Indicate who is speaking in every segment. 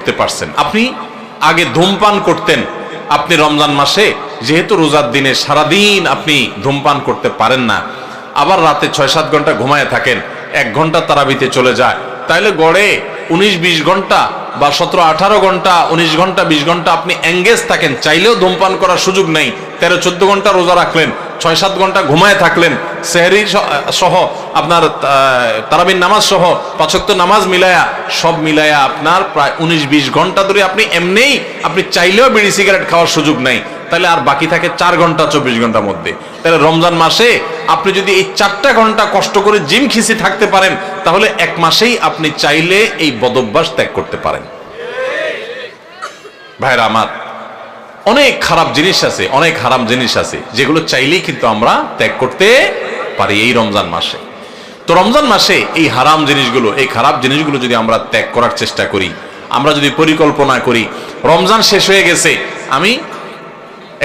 Speaker 1: করতে পারছেন। আপনি আগে ধূমপান করতেন, আপনি রমজান মাসে যেহেতু রোজার দিনে সারাদিন আপনি ধূমপান করতে পারেন না, আবার রাতে 6-7 ঘন্টা ঘুমায় থাকেন, 1 ঘন্টা তারাবিতে চলে যায়, তাইলে গড়ে 19-20 ঘন্টা বা 17-18 ঘন্টা, 19 ঘন্টা 20 ঘন্টা আপনি এঙ্গেজ থাকেন, চাইলেও ধূমপান করার সুযোগ নেই। 13-14 ঘন্টা রোজা রাখলেন, 6-7 ঘন্টা ঘুমায় থাকলেন, সেহরি সহ আপনার তারাবির নামাজ সহ 5 ওয়াক্ত নামাজ মিলায়া, সব মিলায়া আপনার প্রায় 19-20 ঘন্টা ধরে আপনি এমনিই আপনি চাইলেও বিড়ি সিগারেট খাওয়ার সুযোগ নেই, তাহলে আর বাকি থাকে 4 ঘন্টা 24 ঘন্টার মধ্যে। তাহলে রমজান মাসে আপনি যদি এই 4টা ঘন্টা কষ্ট করে জিম খিসি থাকতে পারেন, তাহলে 1 মাসেই আপনি চাইলে এই বদভ্যাস ত্যাগ করতে পারেন। ভাইরা আমার, অনেক খারাপ জিনিস আছে, অনেক হারাম জিনিস আছে, যেগুলো চাইলেই কিন্তু আমরা ত্যাগ করতে পারি এই রমজান মাসে। তো রমজান মাসে এই হারাম জিনিসগুলো, এই খারাপ জিনিসগুলো যদি আমরা ত্যাগ করার চেষ্টা করি, আমরা যদি পরিকল্পনা করি, রমজান শেষ হয়ে গেছে, আমি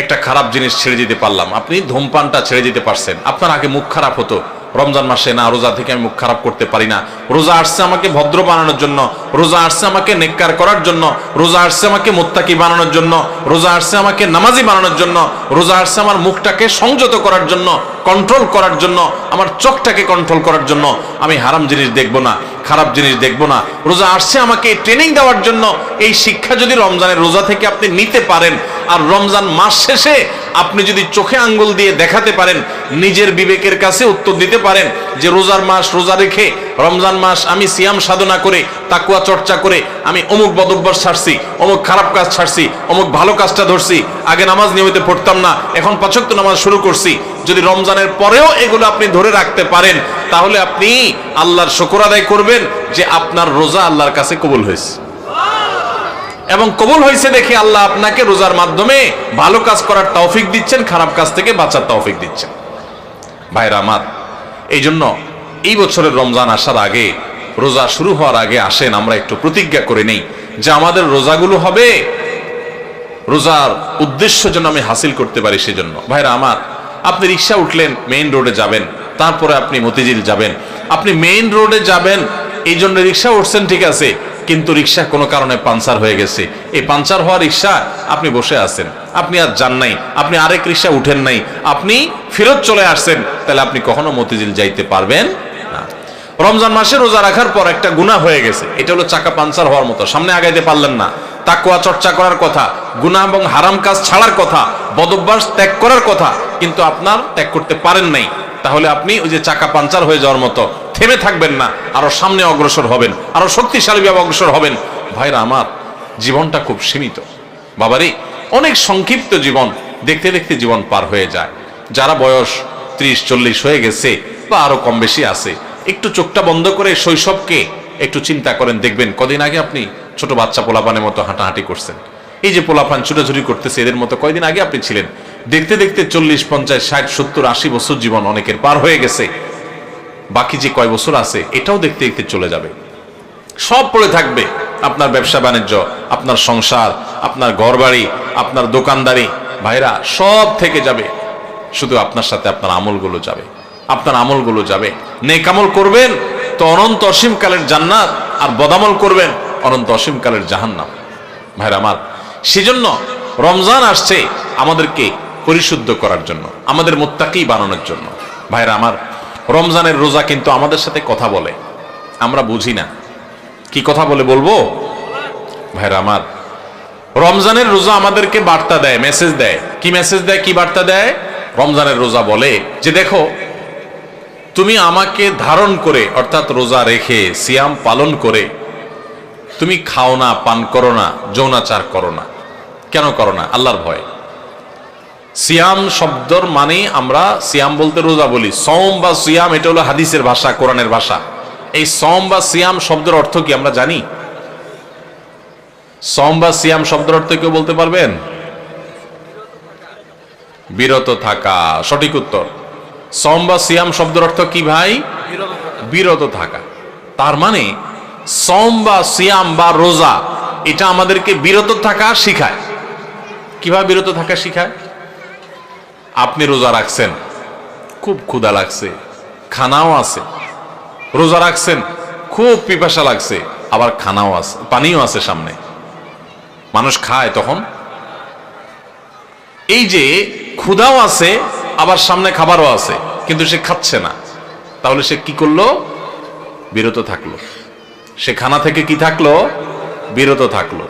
Speaker 1: একটা খারাপ জিনিস ছেড়ে দিতে পারলাম, আপনি ধূমপানটা ছেড়ে দিতে পারছেন। আপনার আগে মুখ খারাপ হতো, রমজান মাসে না, রোজা থেকে আমি মুখ খারাপ করতে পারি না, রোজা আসছে আমাকে ভদ্র বানানোর জন্য, রোজা আসছে আমাকে নেককার করার জন্য, রোজা আসছে আমাকে মুত্তাকি বানানোর জন্য, রোজা আসছে আমাকে নামাজি বানানোর জন্য, রোজা আসছে আমার মুখটাকে সংযত করার জন্য, কন্ট্রোল করার জন্য, আমার চোখটাকে কন্ট্রোল করার জন্য। আমি হারাম জিনিস দেখবো না, খারাপ জিনিস দেখবো না। রোজা আসছে আমাকে ট্রেনিং দেওয়ার জন্য। এই শিক্ষা যদি রমজানের রোজা থেকে আপনি নিতে পারেন, আর রমজান মাস শেষে আপনি যদি চোখে আঙ্গুল দিয়ে দেখাতে পারেন, নিজের বিবেকের কাছে উত্তর দিতে পারেন যে রোজার মাস রোজা রেখে, রমজান মাস আমি সিয়াম সাধনা করে, তাকওয়া চর্চা করে আমি অমুক বদভ্যাস ছাড়ছি, অমুক খারাপ কাজ ছাড়ছি, অমুক ভালো কাজটা ধরছি, আগে নামাজ নিয়মিত পড়তাম না, এখন 5 ওয়াক্ত নামাজ শুরু করছি। যদি রমজানের পরেও এগুলো আপনি ধরে রাখতে পারেন, তাহলে আপনি আল্লাহর শুকর আদায় করবেন যে আপনার রোজা আল্লাহর কাছে কবুল হয়েছে। এবং কবুল হয়েছে দেখে আল্লাহ আপনাকে রোজার মাধ্যমে ভালো কাজ করার তৌফিক দিচ্ছেন, খারাপ কাজ থেকে বাঁচার তৌফিক দিচ্ছেন। ভাইরা আমার, এই জন্য এই বছরের রমজান আসার আগে, রোজা শুরু হওয়ার আগে আসেন আমরা একটু প্রতিজ্ঞা করে নেই যে আমাদের রোজাগুলো হবে রোজার উদ্দেশ্য যেন আমি হাসিল করতে পারি। সেজন্য ভাইরা আমার, আপনি রিক্সা উঠলেন, মেইন রোডে যাবেন, তারপরে আপনি মতিঝিল যাবেন, আপনি মেইন রোডে যাবেন এই জন্য রিক্সা উঠছেন, ঠিক আছে, কিন্তু রিক্সা কোনো কারণে পাঞ্চার হয়ে গেছে, এই পাঞ্চার হওয়া রিক্সা আপনি বসে আছেন, আপনি আর যান নাই, আপনি আরেক রিক্সা উঠেন নাই, আপনি ফেরত চলে আসছেন, তাহলে আপনি কখনো মতিঝিল যাইতে পারবেন না। রমজান মাসে রোজা রাখার পর একটা গুনাহ হয়ে গেছে, এটা হলো চাকা পাঞ্চার হওয়ার মতো, সামনে আগাইতে পারলেন না। তাকওয়া চর্চা করার কথা, গুনাহ এবং হারাম কাজ ছাড়ার কথা, বদভ্যাস ত্যাগ করার কথা, কিন্তু আপনার ত্যাগ করতে পারেন নাই। তাহলে আপনি ওই যে চাকা পাঞ্চার হয়ে যাওয়ার মতো থেমে থাকবেন না, আরো সামনে অগ্রসর হবেন, আরো শক্তিশালীভাবে অগ্রসর হবেন। ভাইরা আমার, জীবনটা খুব সীমিত বাবারে, অনেক সংক্ষিপ্ত জীবন, দেখতে দেখতে জীবন পার হয়ে যায়। যারা বয়স 30-40 হয়ে গেছে বা আরো কম বেশি আছে, একটু চোখটা বন্ধ করে শৈশবকে একটু চিন্তা করেন, দেখবেন কদিন আগে আপনি ছোট বাচ্চা পোলাপানের মতো হাঁটাহাঁটি করছেন। এই যে পোলাপান ছুটাছুটি করতেছে, এদের মতো কয়দিন আগে আপনি ছিলেন। দেখতে দেখতে 40, 50, 60, 70, 80 বছর জীবন অনেকের পার হয়ে গেছে। বাকি যে কয় বছর আছে এটাও দেখতে দেখতে চলে যাবে, সব পড়ে থাকবে। আপনার ব্যবসা বাণিজ্য, আপনার সংসার, আপনার ঘরবাড়ি, আপনার দোকানদারি, ভাইরা সব থেকে যাবে, শুধু আপনার সাথে আপনার আমলগুলো যাবে, আপনার আমলগুলো যাবে। নেক আমল করবেন তো অনন্ত অসীম কালের জান্নাত, আর বদামল করবেন অনন্ত অসীম কালের জাহান্নাম। ভাইরা আমার, সেজন্য রমজান আসছে আমাদেরকে পরিশুদ্ধ করার জন্য, আমাদের মুত্তাকি বানানোর জন্য। ভাইরা আমার, রমজানের রোজা কিন্তু আমাদের সাথে কথা বলে, আমরা বুঝি না কি কথা বলে, বলবো ভাইরা আমার। রমজানের রোজা আমাদেরকে বার্তা দেয়, মেসেজ দেয়। কি মেসেজ দেয়, কি বার্তা দেয়? রমজানের রোজা বলে যে দেখো, তুমি আমাকে ধারণ করে, অর্থাৎ রোজা রেখে সিয়াম পালন করে তুমি খাও না, পান করো না, যৌনাচার করো না। কেন করো না? আল্লাহর ভয়। সিয়াম শব্দর মানে আমরা সিয়াম বলতে রোজা বলি, সওম বা সিয়াম এটা হলো হাদিসের ভাষা, কোরআনের ভাষা। এই সওম বা সিয়াম শব্দের অর্থ কি আমরা জানি? সওম বা সিয়াম শব্দের অর্থ কেউ বলতে পারবেন? বিরত থাকা, সঠিক উত্তর। সওম বা সিয়াম শব্দের অর্থ কি ভাই? বিরত থাকা। তার মানে সওম বা সিয়াম বা রোজা এটা আমাদেরকে বিরত থাকা শিখায়। কিভাবে বিরত থাকা শিখায়? আপনি রোজা রাখছেন, খুব ক্ষুধা লাগছে, খানাও আছে। রোজা রাখছেন, খুব পিপাসা লাগছে, আবার খানাও আছে, পানিও আছে সামনে। মানুষ খায় তখন এই যে ক্ষুধাও আছে আবার সামনে খাবারও আছে কিন্তু সে খাচ্ছে না, তাহলে সে কি করলো? বিরত থাকলো। সে খানা থেকে কি থাকলো? বিরত থাকলো।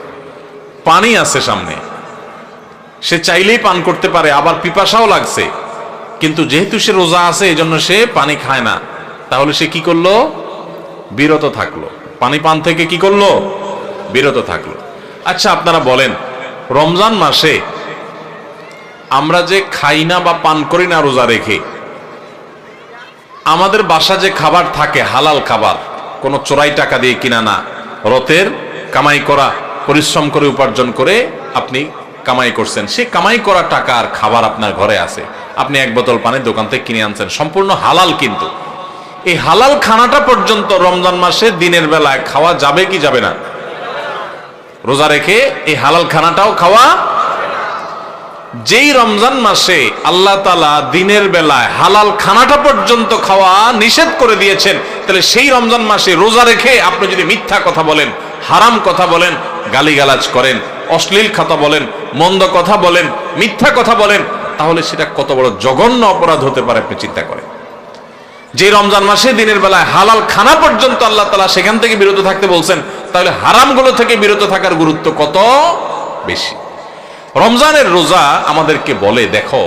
Speaker 1: পানি আছে সামনে, সে চাইলেই পান করতে পারে, আবার পিপাসাও লাগছে, কিন্তু যেহেতু সে রোজা আছে এই জন্য সে পানি খায় না, তাহলে সে কি করলো? বিরত থাকলো। পানি পান থেকে কি করলো? বিরত থাকলো। আচ্ছা আপনারা বলেন, রমজান মাসে আমরা যে খাই না বা পান করি না রোজা রেখে, আমাদের বাসা যে খাবার থাকে হালাল খাবার, কোনো চোরাই টাকা দিয়ে কিনা না, রতের কামাই করা, পরিশ্রম করে উপার্জন করে আপনি কামাই করছেন, সে কামাই করা টাকা আর খাবার আপনার ঘরে আছে, আপনি এক বোতল পানি দোকান থেকে কিনে আনছেন, সম্পূর্ণ হালাল, কিন্তু এই হালাল খানাটা পর্যন্ত রমজান মাসে দিনের বেলায় খাওয়া যাবে কি যাবে না? রোজা রেখে এই হালাল খানাটাও খাওয়া। যেই রমজান মাসে আল্লাহ তাআলা দিনের বেলায় হালাল খানাটা পর্যন্ত খাওয়া নিষেধ করে দিয়েছেন, তাহলে সেই রমজান মাসে রোজা রেখে আপনি যদি মিথ্যা কথা বলেন, হারাম কথা বলেন, গালিগালাজ করেন, অশ্লীল কথা বলেন, মন্দ কথা বলেন, মিথ্যা কথা বলেন, তাহলে সেটা কত বড় জঘন্য অপরাধ হতে পারে আপনি চিন্তা করেন। যে রমজান মাসে দিনের বেলায় হালাল খানা পর্যন্ত আল্লাহ তাআলা সেখান থেকে বিরত থাকতে বলছেন, তাহলে হারামগুলো থেকে বিরত থাকার গুরুত্ব কত বেশি। রমজানের রোজা আমাদেরকে বলে, দেখো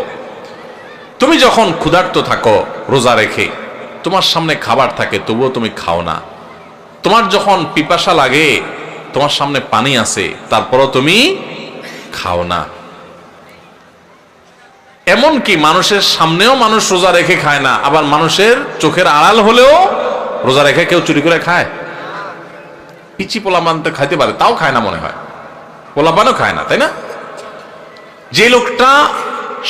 Speaker 1: তুমি যখন ক্ষুধার্ত থাকো রোজা রেখে, তোমার সামনে খাবার থাকে তবুও তুমি খাও না, তোমার যখন পিপাসা লাগে তোমার সামনে পানি আছে তারপরও তুমি খাও না, এমনকি মানুষের সামনেও মানুষ রোজা রেখে খায় না, আবার মানুষের চোখের আড়াল হলেও রোজা রেখে কেউ চুরি করে খায়? পিচি পোলাপান তো খাইতে পারে, তাও খায় না মনে হয়, পোলাপানও খায় না, তাই না? যে লোকটা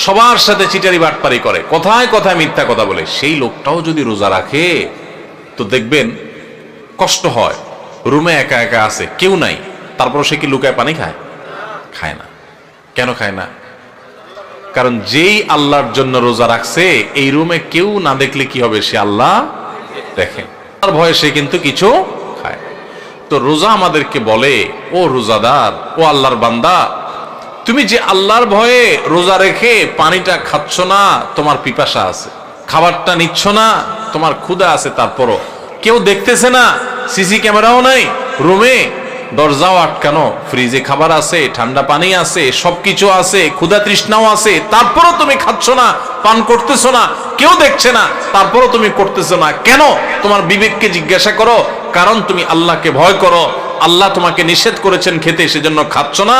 Speaker 1: সবার সাথে চিটারি বাটপারি করে, কথায় কথায় মিথ্যা কথা বলে, সেই লোকটাও যদি রোজা রাখে তো দেখবেন কষ্ট হয়। রুমে একা একা আছে, কেউ নাই, তারপর সে কি লুকায় পানি খায়? খায় না। কেন খায় না? কারণ যেই আল্লাহর জন্য রোজা রাখছে এই রুমে কেউ না দেখলে কি হবে? সে আল্লাহ দেখেন, তার ভয়ে সে কিন্তু কিছু খায়। তো রোজা আমাদেরকে বলে, ও রোজাদার, ও আল্লাহর বান্দা, তুমি যে আল্লাহর ভয়ে রোজা রেখে পানিটা খাচ্ছ না, তোমার পিপাসা আছে, খাবারটা নিচ্ছ না, তোমার ক্ষুধা আছে, তারপরও কেউ দেখতেছে না, সিসি ক্যামেরাও নাই, রুমে দরজাও আটকানো, ফ্রিজে খাবার আছে, ঠান্ডা পানি আছে, সবকিছু আছে, ক্ষুধা তৃষ্ণাও আছে, তারপরও তুমি খাচ্ছ না, পান করতেছো না, কেউ দেখছে না, তারপরও তুমি করতেছো না কেন? তোমার বিবেককে জিজ্ঞাসা করো। কারণ তুমি আল্লাহকে ভয় করো, আল্লাহ তোমাকে নিষেধ করেছেন খেতে, সেজন্য খাচ্ছ না।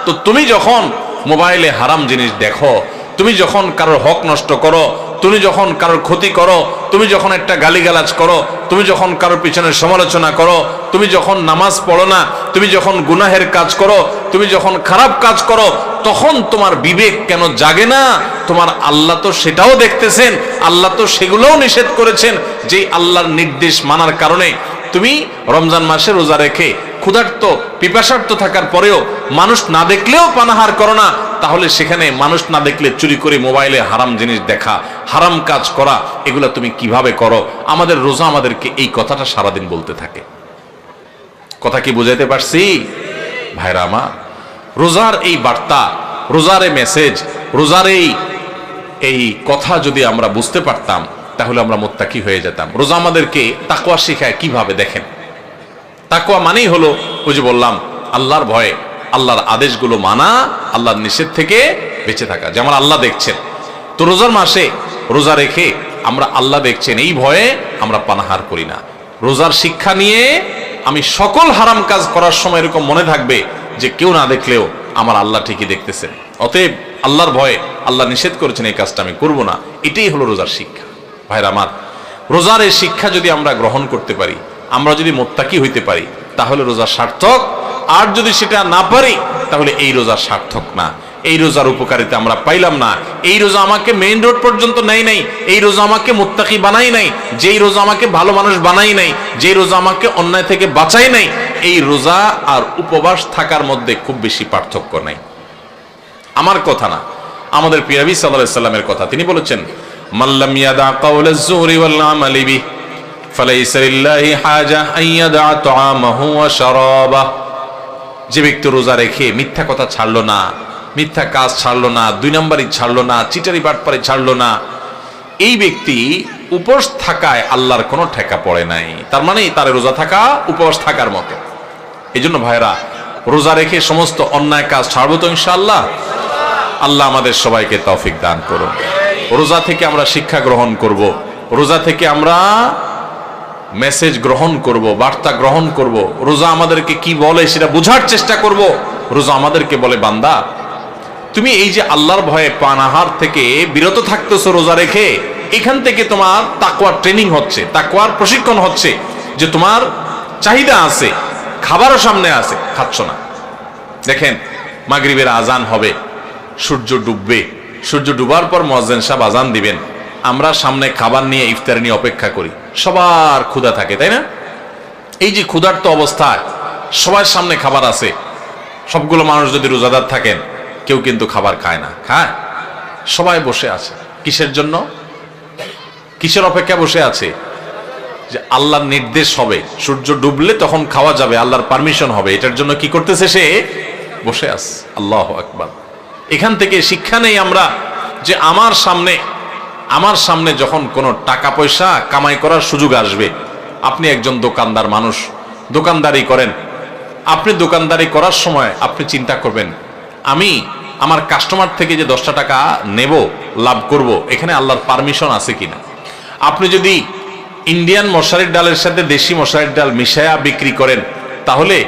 Speaker 1: তো তুমি যখন মোবাইলে হারাম জিনিস দেখো, তুমি যখন কারোর হক নষ্ট করো, তুমি যখন কারোর ক্ষতি করো, তুমি যখন একটা গালিগালাজ করো, তুমি যখন কারোর পিছনে সমালোচনা করো, তুমি যখন নামাজ পড়ো না, তুমি যখন গুনাহের কাজ করো, তুমি যখন খারাপ কাজ করো, তখন তোমার বিবেক কেন জাগে না? তোমার আল্লাহ তো সেটাও দেখতেছেন, আল্লাহ তো সেগুলোও নিষেধ করেছেন। যেই আল্লাহর নির্দেশ মানার কারণে তুমি রমজান মাসে রোজা রেখে ক্ষুধার্ত পিপাসার্ত থাকার পরেও মানুষ না দেখলেও পানাহার করো না, তাহলে সেখানে মানুষ না দেখলে চুরি করে মোবাইলে হারাম জিনিস দেখা, হারাম কাজ করা, এগুলো তুমি কিভাবে করো? আমাদের রোজা আমাদেরকে এই কথাটা সারাদিন বলতে থাকে। কথা কি বুঝাইতে পারছি ভাইরা আমার? রোজার এই বার্তা, রোজার এই মেসেজ, রোজার এই কথা যদি আমরা বুঝতে পারতাম তাহলে আমরা মুত্তাকি হয়ে যেতাম। রোজা আমাদেরকে তাকওয়া শেখায় কিভাবে, দেখেন। তাকওয়া মানেই হলো ওই যে বললাম, আল্লাহর ভয়ে আল্লাহর আদেশগুলো মানা, আল্লাহর নিষেধ থেকে বেঁচে থাকা। যেমন আল্লাহ দেখছেন, তো রোজার মাসে রোজা রেখে আমরা আল্লাহ দেখছেন এই ভয়ে আমরা পানাহার করি না। রোজার শিক্ষা নিয়ে আমি সকল হারাম কাজ করার সময় এরকম মনে থাকবে যে কেউ না দেখলেও আমার আল্লাহ ঠিকই দেখতেছেন, অতএব আল্লাহর ভয়ে আল্লাহ নিষেধ করেছেন এই কাজটা আমি করব না। এটাই হলো রোজার শিক্ষা। ভাইরা আমার, রোজার এই শিক্ষা যদি আমরা গ্রহণ করতে পারি, আমরা যদি মুত্তাকি হইতে পারি, তাহলে রোজা সার্থক। আর যদি সেটা না পারি তাহলে এই রোজা সার্থক না, এই রোজার উপকারিতা আমরা পাইলাম না। এই রোজা আমাকে মেইন রোড পর্যন্ত নেয় নাই, এই রোজা আমাকে মুত্তাকি বানাই নাই, যেই রোজা আমাকে ভালো মানুষ বানাই নাই, যেই রোজা আমাকে অন্যায় থেকে বাঁচাই নাই, এই রোজা আর উপবাস থাকার মধ্যে খুব বেশি পার্থক্য নাই। আমার কথা না, আমাদের প্রিয় নবী সাল্লাল্লাহু আলাইহি সাল্লামের কথা। তিনি বলেছেন, মাল্লাম ইয়াদা কাওলা যুরি ওয়াল আমালি বিহি ফালাইসা লিল্লাহি হাজা আন ইয়াদা তাআমাহু ওয়া শারাবাহু। যে ব্যক্তি রোজা রেখে মিথ্যা কথা ছাড়লো না, মিথ্যা কাজ ছাড়লো না, 2 নম্বরই ছাড়লো না, চিটারি বাটপারি ছাড়লো না, এই ব্যক্তি উপোস থাকায় আল্লাহর কোনো ঠেকা পড়ে নাই। তার মানে তার রোজা থাকা উপবাস থাকার মতো। এই জন্য ভাইরা, রোজা রেখে সমস্ত অন্যায় কাজ ছাড়বো তো ইনশাআল্লাহ। আল্লাহ আমাদের সবাইকে তৌফিক দান করুন। রোজা থেকে আমরা শিক্ষা গ্রহণ করব, রোজা থেকে আমরা মেসেজ গ্রহণ করব, বার্তা গ্রহণ করব। রোজা আমাদেরকে কি বলে সেটা বোঝার চেষ্টা করব। রোজা আমাদেরকে বলে, বান্দা তুমি এই যে আল্লাহর ভয়ে পানাহার থেকে বিরত থাকতেছো রোজা রেখে, এখান থেকে তোমার তাকওয়ার ট্রেনিং হচ্ছে, তাকওয়ার প্রশিক্ষণ হচ্ছে, যে তোমার চাহিদা আছে, খাবারও সামনে আছে, খাচ্ছ না। দেখেন, মাগরিবের আজান হবে, সূর্য ডুববে, সূর্য ডুবার পর মুয়াজ্জিন সাহেব আজান দিবেন, আমরা সামনে খাবার নিয়ে, ইফতার নিয়ে অপেক্ষা করি। সবার ক্ষুধা থাকে, তাই না? এই যে ক্ষুধার্ত অবস্থায় সবার সামনে খাবার আছে, সবগুলো মানুষ যদি রোজাদার থাকেন, কেউ কিন্তু খাবার খায় না, খায়? সবাই বসে আছে। কিসের জন্য? কিসের অপেক্ষা বসে আছে? যে আল্লাহর নির্দেশ হবে, সূর্য ডুবলে তখন খাওয়া যাবে, আল্লাহর পারমিশন হবে, এটার জন্য কি করতেছে? সে বসে আছে। আল্লাহু আকবার। এখান থেকে শিক্ষা নেই আমরা যে আমার সামনে যখন কোনো টাকা পয়সা কামাই করার সুযোগ আসবে, আপনি একজন দোকানদার মানুষ, দোকানদারি করেন, আপনি দোকানদারি করার সময় আপনি চিন্তা করবেন, আমি আমার কাস্টমার থেকে যে 10টা টাকা নেব, লাভ করব, এখানে আল্লাহর পারমিশন আছে কিনা। আপনি যদি ইন্ডিয়ান মশারির ডালের সাথে দেশি মশারির ডাল মিশায়া বিক্রি করেন, তাহলে,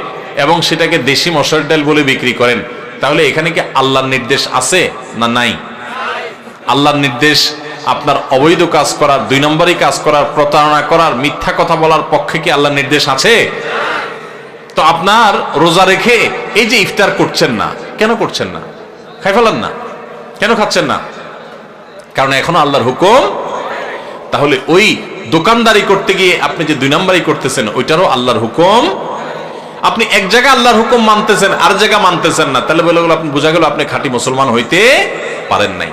Speaker 1: এবং সেটাকে দেশি মশারির ডাল বলে বিক্রি করেন, তাহলে এখানে কি আল্লাহর নির্দেশ আছে না নাই? আল্লাহর নির্দেশ আপনার অবৈধ কাজ করার, 2 নম্বরই কাজ করার, প্রতারণা করার, মিথ্যা কথা বলার পক্ষে কি আল্লাহর নির্দেশ আছে? তো আপনার রোজা রেখে এই যে ইফতার করছেন না, কেন করছেন না? খাই ফেলেন না, কেন খাচ্ছেন না? কারণ এখনো আল্লাহর হুকুম। তাহলে ওই দোকানদারি করতে গিয়ে আপনি যে 2 নম্বরই করতেছেন, ওইটারও আল্লাহর হুকুম। আপনি এক জায়গায় আল্লাহর হুকুম মানতেছেন, আর জায়গা মানতেছেন না, তাহলে বলে গেল, আপনি বোঝা গেল আপনি খাঁটি মুসলমান হইতে পারেন নাই।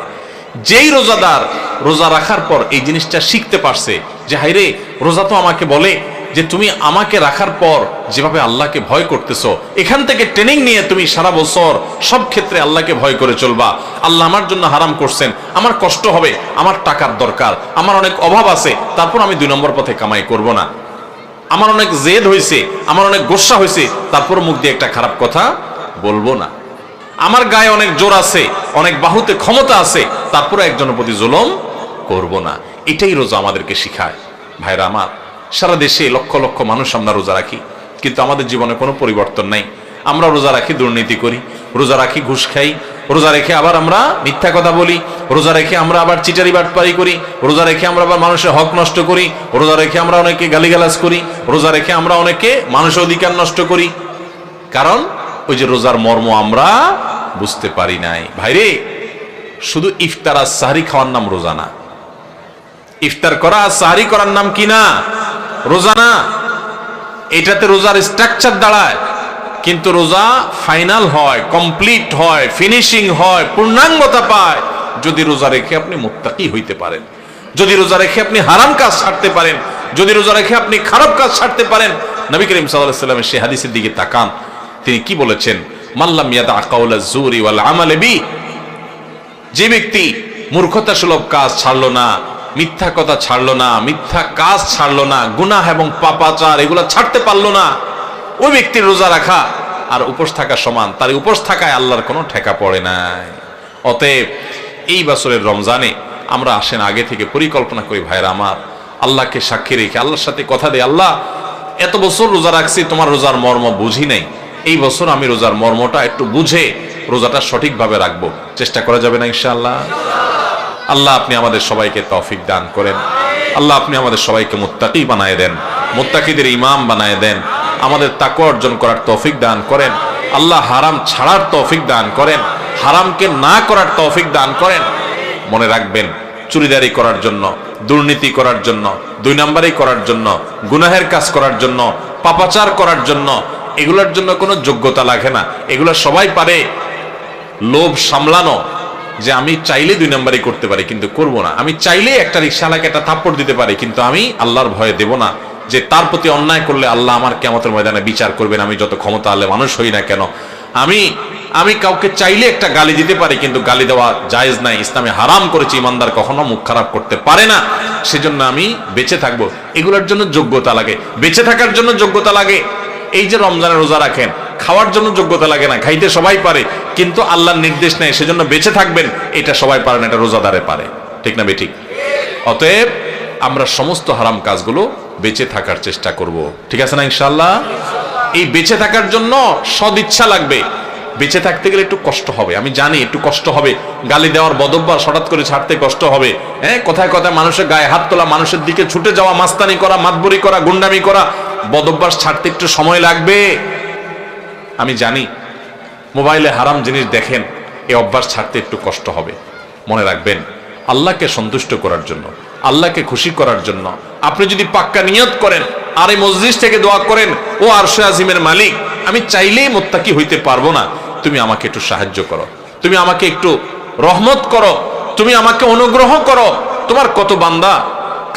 Speaker 1: যেই রোজাদার রোজা রাখার পর এই জিনিসটা শিখতে পারছে যে হাইরে, রোজা তো আমাকে বলে যে তুমি আমাকে রাখার পর যেভাবে আল্লাহকে ভয় করতেছো, এখান থেকে ট্রেনিং নিয়ে তুমি সারা বছর সব ক্ষেত্রে আল্লাহকে ভয় করে চলবা। আল্লাহ আমার জন্য হারাম করছেন, আমার কষ্ট হবে, আমার টাকার দরকার, আমার অনেক অভাব আছে, তারপর আমি 2 নম্বর পথে কামাই করব না। আমার অনেক জেদ হয়েছে, আমার অনেক গোসা হয়েছে, তারপর মুখ দিয়ে একটা খারাপ কথা বলবো না। আমার গায়ে অনেক জোর আছে, অনেক বাহুতে ক্ষমতা আছে, তারপরে একজনের প্রতি জুলুম করব না। এটাই রোজা আমাদেরকে শিখায়। ভাইরা আমার, সারা দেশে লক্ষ লক্ষ মানুষ আমরা রোজা রাখি, কিন্তু আমাদের জীবনে কোনো পরিবর্তন নাই। আমরা রোজা রাখি, দুর্নীতি করি, রোজা রাখি, ঘুষ খাই, রোজা রেখে আবার আমরা মিথ্যা কথা বলি, রোজা রেখে আমরা আবার চিটারি বাটপারি করি, রোজা রেখে আমরা আবার মানুষের হক নষ্ট করি, রোজা রেখে আমরা অনেকে গালিগালাজ করি, রোজা রেখে আমরা অনেকে মানুষের অধিকার নষ্ট করি। কারণ ওই যে রোজার মর্ম আমরা বুঝতে পারি নাই। ভাইরে, শুধু ইফতার আর সাহরি খাওয়ার নাম রোজা না। ইফতার করা আর সাহরি করার নাম কি না? রোজা না। এটাতে রোজার স্ট্রাকচার দাঁড়ায়, কিন্তু রোজা ফাইনাল হয়, কমপ্লিট হয়, ফিনিশিং হয়, পূর্ণাঙ্গতা পায় যদি রোজা রেখে আপনি মুত্তাকি হইতে পারেন, যদি রোজা রেখে আপনি হারাম কাজ ছাড়তে পারেন, যদি রোজা রেখে আপনি খারাপ কাজ ছাড়তে পারেন। নবী করিম সাল্লাল্লাহু আলাইহি ওয়াসাল্লামের সেই হাদিসের দিকে তাকান, তিনি কি বলেছেন? মাল্লাম ইয়াদা কাওলাজ জুরি ওয়াল আমাল বি, যে ব্যক্তি মূর্খতাসুলভ কাজ ছাড়লো না, মিথ্যা কথা ছাড়লো না, মিথ্যা কাজ ছাড়লো না, গুনাহ এবং পাপাচার এগুলা ছাড়তে পারলো না, ওই ব্যক্তির রোজা রাখা আর উপোস থাকা সমান। তার উপোস থাকায় আল্লাহর কোনো ঠেকা পড়ে নাই। অতএব এই বছরের রমজানে আমরা আসেন আগে থেকে পরিকল্পনা করি, ভাইরা আমার, আল্লাহকে সাক্ষী রেখে আল্লাহর সাথে কথা দেই, আল্লাহ এত বছর রোজা রাখছি, তোমার রোজার মর্ম বুঝি নাই, এই বছর আমি রোজার মর্মটা একটু বুঝে রোজাটা সঠিকভাবে রাখবো। চেষ্টা করা যাবে না ইনশাআল্লাহ? আল্লাহ আপনি আমাদের সবাইকে তৌফিক দান করেন। আল্লাহ আপনি আমাদের সবাইকে মুত্তাকি বানায় দেন, মুত্তাকিদের ইমাম বানায় দেন, আমাদের তাকওয়া অর্জন করার তৌফিক দান করেন। আল্লাহ হারাম ছাড়ার তৌফিক দান করেন, হারামকে না করার তৌফিক দান করেন। মনে রাখবেন, চুরিদারি করার জন্য, দুর্নীতি করার জন্য, 2 নম্বরই করার জন্য, গুনাহের কাজ করার জন্য, পাপাচার করার জন্য, এগুলোর জন্য কোনো যোগ্যতা লাগে না। এগুলো সবাই পারে। লোভ সামলানো, যে আমি চাইলে 2 নম্বরই করতে পারি কিন্তু করব না, আমি চাইলে একটা রিকশাওয়ালাকে একটা থাপ্পড় দিতে পারি কিন্তু আমি আল্লাহর ভয়ে দেব না, যে তার প্রতি অন্যায় করলে আল্লাহ আমার কিয়ামতের ময়দানে বিচার করবেন, আমি যত ক্ষমতা আলে মানুষ হই না কেন। আমি কাউকে চাইলে একটা গালি দিতে পারি, কিন্তু গালি দেওয়া জায়েজ নাই, ইসলামে হারাম করেছে, ইমানদার কখনো মুখ খারাপ করতে পারে না, সেজন্য আমি বেঁচে থাকবো। এগুলোর জন্য যোগ্যতা লাগে, বেঁচে থাকার জন্য যোগ্যতা লাগে। এই যে রমজানের রোজা রাখেন, খাওয়ার জন্য যোগ্যতা লাগে না, খাইতে সবাই পারে, কিন্তু আল্লাহর নির্দেশ নেই, সেজন্য বেঁচে থাকবেন, এটা সবাই পারে না, এটা রোজাদারে পারে। ঠিক না বেঠিক? অতএব আমরা সমস্ত হারাম কাজগুলো বেঁচে থাকার চেষ্টা করব, ঠিক আছে না ইনশাআল্লাহ? এই বেঁচে থাকার জন্য সদিচ্ছা লাগবে। বেঁচে থাকতে গেলে একটু কষ্ট হবে, আমি জানি একটু কষ্ট হবে। গালি দেওয়ার বদভ্যাস হঠাৎ করে ছাড়তে কষ্ট হবে। হ্যাঁ, কথায় কথায় মানুষের গায়ে হাত তোলা, মানুষের দিকে ছুটে যাওয়া, মাস্তানি করা, মাতবরি করা, গুন্ডামি করা, বদভ্যাস ছাড়তে একটু সময় লাগবে, আমি জানি। মোবাইলে হারাম জিনিস দেখেন, এই অভ্যাস ছাড়তে একটু কষ্ট হবে। মনে রাখবেন, আল্লাহকে সন্তুষ্ট করার জন্য, আল্লাহকে খুশি করার জন্য আপনি যদি পাক্কা নিয়ত করেন আর এই মজলিস থেকে দোয়া করেন, ও আরশে আজিমের মালিক, আমি চাইলেই মুত্তাকি হইতে পারবো না, তুমি আমাকে একটু সাহায্য করো, তুমি আমাকে একটু রহমত করো, তুমি আমাকে অনুগ্রহ করো। তোমার কত বান্দা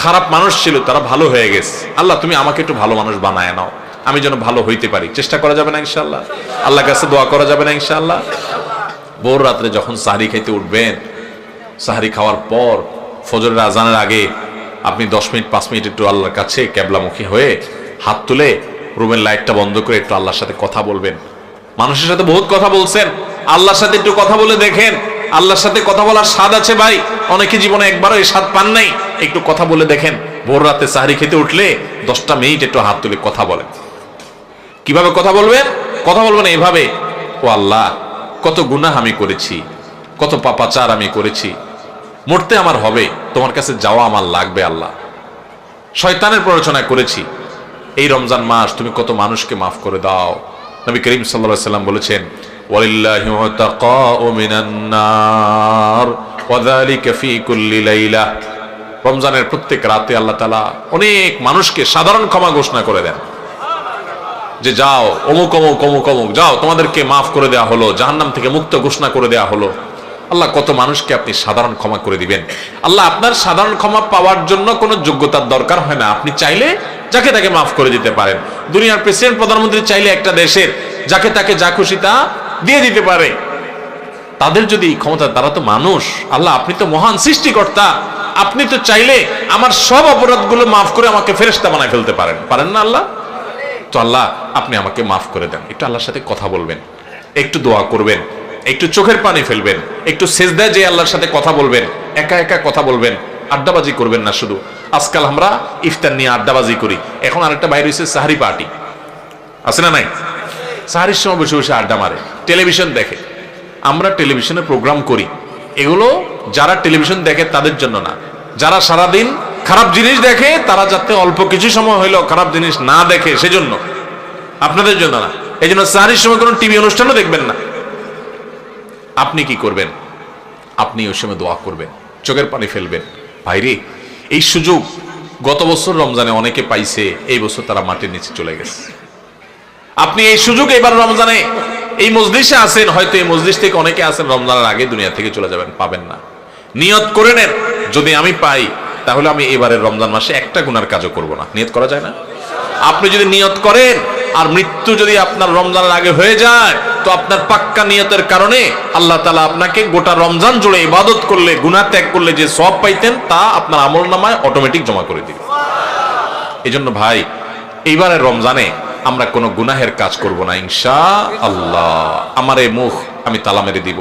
Speaker 1: খারাপ মানুষ ছিল, তারা ভালো হয়ে গেছে, আল্লাহ তুমি আমাকে একটু ভালো মানুষ বানায় নাও, আমি যেন ভালো হইতে পারি। চেষ্টা করা যাবে না ইনশাআল্লাহ? আল্লাহর কাছে দোয়া করা যাবে না ইনশাআল্লাহ? ভোর রাত্রে যখন সাহরি খাইতে উঠবেন, সাহরি খাওয়ার পর ফজরের আজানের আগে আপনি 10 মিনিট 5 মিনিট একটু আল্লাহর কাছে কেবলামুখী হয়ে হাত তুলে রুমের লাইটটা বন্ধ করে একটু আল্লাহর সাথে কথা বলবেন। মানুষের সাথে বহুত কথা বলছেন, আল্লাহর সাথে একটু কথা বলে দেখেন। আল্লাহর সাথে কথা বলার স্বাদ আছে ভাই, অনেকে জীবনে একবারও এই স্বাদ পান নাই। একটু কথা বলে দেখেন, ভোর রাতে সাহরি খেতে উঠলে 10টা মিনিট একটু হাত তুলে কথা বলেন। কিভাবে কথা বলবেন? কথা বলবেন এইভাবে, ও আল্লাহ, কত গুনাহ আমি করেছি, কত পাপাচার আমি করেছি, মরতে আমার হবে, তোমার কাছে যাওয়া আমার লাগবে আল্লাহ, শয়তানের প্ররোচনা করেছি, এই রমজান মাস তুমি কত মানুষকে মাফ করে দাও। নবী করিম সাল্লাল্লাহু আলাইহি সাল্লাম বলেছেন, ওয়ালিল্লাহি মুতাকাউ মিনান নার ওয়া যালিকা ফি কুল্লি লাইলা। রমজানের প্রত্যেক রাতে আল্লাহ তাআলা অনেক মানুষকে সাধারণ ক্ষমা ঘোষণা করে দেন, যে যাও অমুক অমুক অমুক অমুক, যাও তোমাদেরকে মাফ করে দেওয়া হলো, জাহান্নাম থেকে মুক্ত ঘোষণা করে দেওয়া হলো। আল্লাহ কত মানুষকে আপনি সাধারণ ক্ষমা করে দিবেন। আল্লাহ আপনার সাধারণ ক্ষমা পাওয়ার জন্য কোনো যোগ্যতার দরকার হয় না, আপনি চাইলে যাকে তাকে মাফ করে দিতে পারেন। দুনিয়ার প্রেসিডেন্ট প্রধানমন্ত্রী চাইলে একটা দেশের যাকে তাকে যা খুশি তা দিয়ে দিতে পারে। তাদের যদি ক্ষমতা, তারা তো মানুষ, আল্লাহ আপনি তো মহান সৃষ্টিকর্তা, আপনি তো চাইলে আমার সব অপরাধগুলো মাফ করে আমাকে ফেরেশতা বানায় ফেলতে পারেন, পারেন না আল্লাহ? তো আল্লাহ আপনি আমাকে মাফ করে দেন। একটু আল্লাহর সাথে কথা বলবেন, একটু দোয়া করবেন, একটু চোখের পানি ফেলবেন, একটু সেজদায় যে আল্লাহর সাথে কথা বলবেন, একা একা কথা বলবেন, আড্ডাবাজি করবেন না শুধু। আজকাল আমরা ইফতার নিয়ে আড্ডাবাজি করি, এখন আরেকটা বাইরে হচ্ছে সাহারি পার্টি, আছে না নাই? সাহারির সময় বসে বসে আড্ডা মারে, টেলিভিশন দেখে। আমরা টেলিভিশনে প্রোগ্রাম করি, এগুলো যারা টেলিভিশন দেখে তাদের জন্য না, যারা সারাদিন খারাপ জিনিস দেখে তারা যাতে অল্প কিছু সময় হইলেও খারাপ জিনিস না দেখে, সেজন্য, আপনাদের জন্য না। এই জন্য সাহারির সময় কোনো টিভি অনুষ্ঠানও দেখবেন না। আপনি কি করবেন? আপনি ওই সময় দোয়া করবেন, চোখের পানি ফেলবেন। ভাইরে, এই সুযোগ গত বছর রমজানে অনেকে পাইছে, এই বছর তারা মাটির নিচে চলে গেছে। আপনি এই সুযোগ এবার রমজানে এই মজলিসে আছেন, হয়তো এই মজলিস থেকে অনেকে আছেন রমজানের আগে দুনিয়া থেকে চলে যাবেন, পাবেন না। নিয়ত করে নেন, যদি আমি পাই তাহলে আমি এবারের রমজান মাসে একটা গুনার কাজও করব না। নিয়ত করা যায় না? আপনি যদি নিয়ত করেন আর মৃত্যু যদি আপনার রমজানের আগে হয়ে যায়, তো আপনার পাক্কা নিয়তের কারণে আল্লাহ তাআলা আপনাকে গোটা রমজান জুড়ে ইবাদত করলে, গুনাহ ত্যাগ করলে যে সওয়াব পাইতেন, তা আপনার আমলনামায় অটোমেটিক জমা করে দিবে। এজন্য ভাই, এইবারের রমজানে আমরা কোনো গুনাহের কাজ করব না ইনশাআল্লাহ। আমার এই মুখ আমি তালা মেরে দিব,